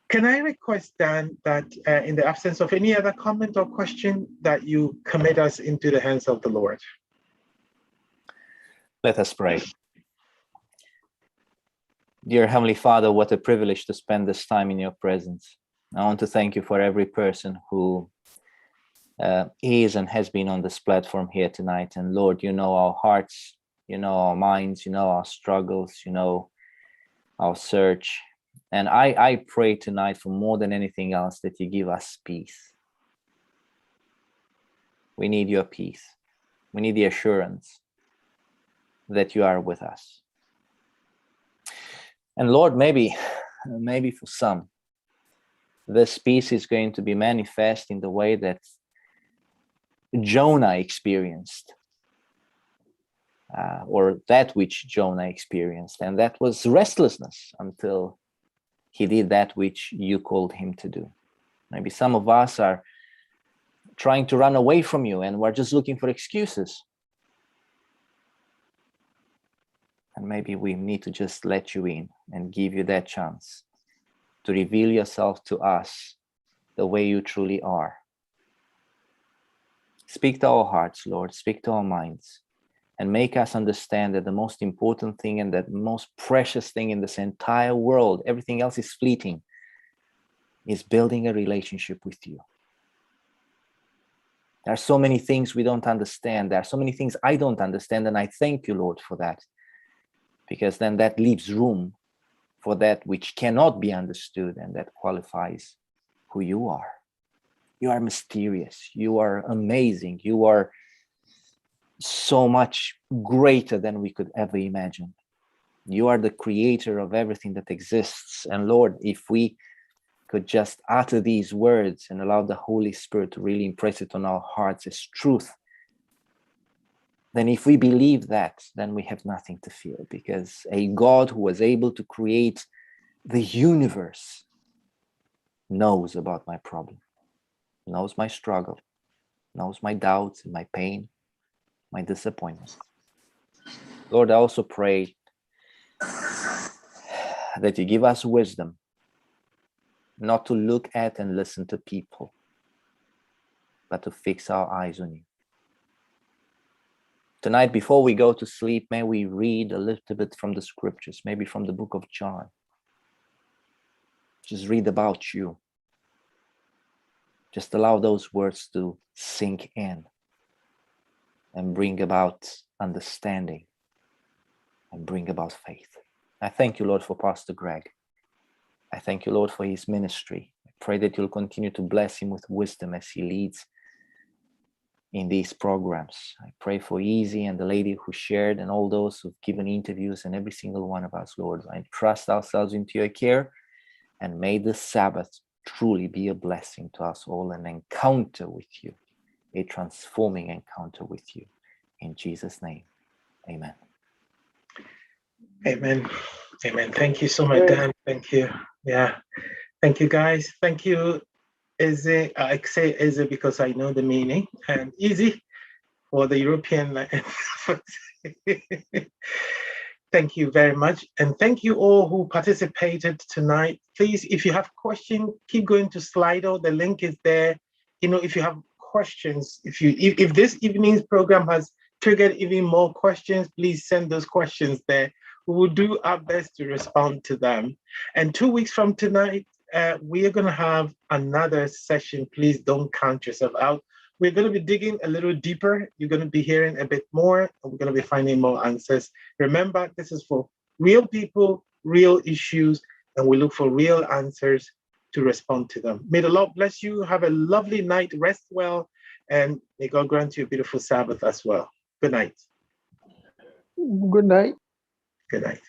Can I request, Dan, that in the absence of any other comment or question, that you commit us into the hands of the Lord? Let us pray. Dear Heavenly Father, what a privilege to spend this time in your presence. I want to thank you for every person who is and has been on this platform here tonight. And Lord, you know our hearts, you know our minds, you know our struggles, you know our search. And I pray tonight for more than anything else that you give us peace. We need your peace. We need the assurance that you are with us. And Lord, maybe for some, this peace is going to be manifest in the way that Jonah experienced, or that which Jonah experienced, and that was restlessness until he did that which you called him to do. Maybe some of us are trying to run away from you and we're just looking for excuses. And maybe we need to just let you in and give you that chance to reveal yourself to us the way you truly are. Speak to our hearts, Lord, speak to our minds, and make us understand that the most important thing and that most precious thing in this entire world, everything else is fleeting, is building a relationship with you. There are so many things we don't understand. There are so many things I don't understand, and I thank you, Lord, for that. Because then that leaves room for that which cannot be understood, and that qualifies who you are. You are mysterious. You are amazing. You are so much greater than we could ever imagine. You are the creator of everything that exists. And Lord, if we could just utter these words and allow the Holy Spirit to really impress it on our hearts as truth, then if we believe that, then we have nothing to fear, because a God who was able to create the universe knows about my problem, knows my struggle, knows my doubts and my pain, my disappointments. Lord, I also pray that you give us wisdom not to look at and listen to people, but to fix our eyes on you. Tonight, before we go to sleep, may we read a little bit from the scriptures, maybe from the book of John. Just read about you. Just allow those words to sink in and bring about understanding and bring about faith. I thank you, Lord, for Pastor Greg. I thank you, Lord, for his ministry. I pray that you'll continue to bless him with wisdom as he leads in these programs. I pray for Easy and the lady who shared and all those who've given interviews and every single one of us, Lord. I trust ourselves into your care, and may this Sabbath truly be a blessing to us all, an encounter with you, a transforming encounter with you. In Jesus' name, amen. Amen. Amen. Thank you so much, Dan. Thank you. Yeah. Thank you, guys. Thank you, Izzy. I say Izzy because I know the meaning, and easy for the European. Thank you very much. And thank you all who participated tonight. Please, if you have questions, keep going to Slido. The link is there. You know, if you have questions, if this evening's program has triggered even more questions, please send those questions there. We will do our best to respond to them. And 2 weeks from tonight, we are going to have another session. Please don't count yourself out. We're going to be digging a little deeper. You're going to be hearing a bit more, and we're going to be finding more answers. Remember, this is for real people, real issues, and we look for real answers to respond to them. May the Lord bless you. Have a lovely night. Rest well, and may God grant you a beautiful Sabbath as well. Good night. Good night. Good night.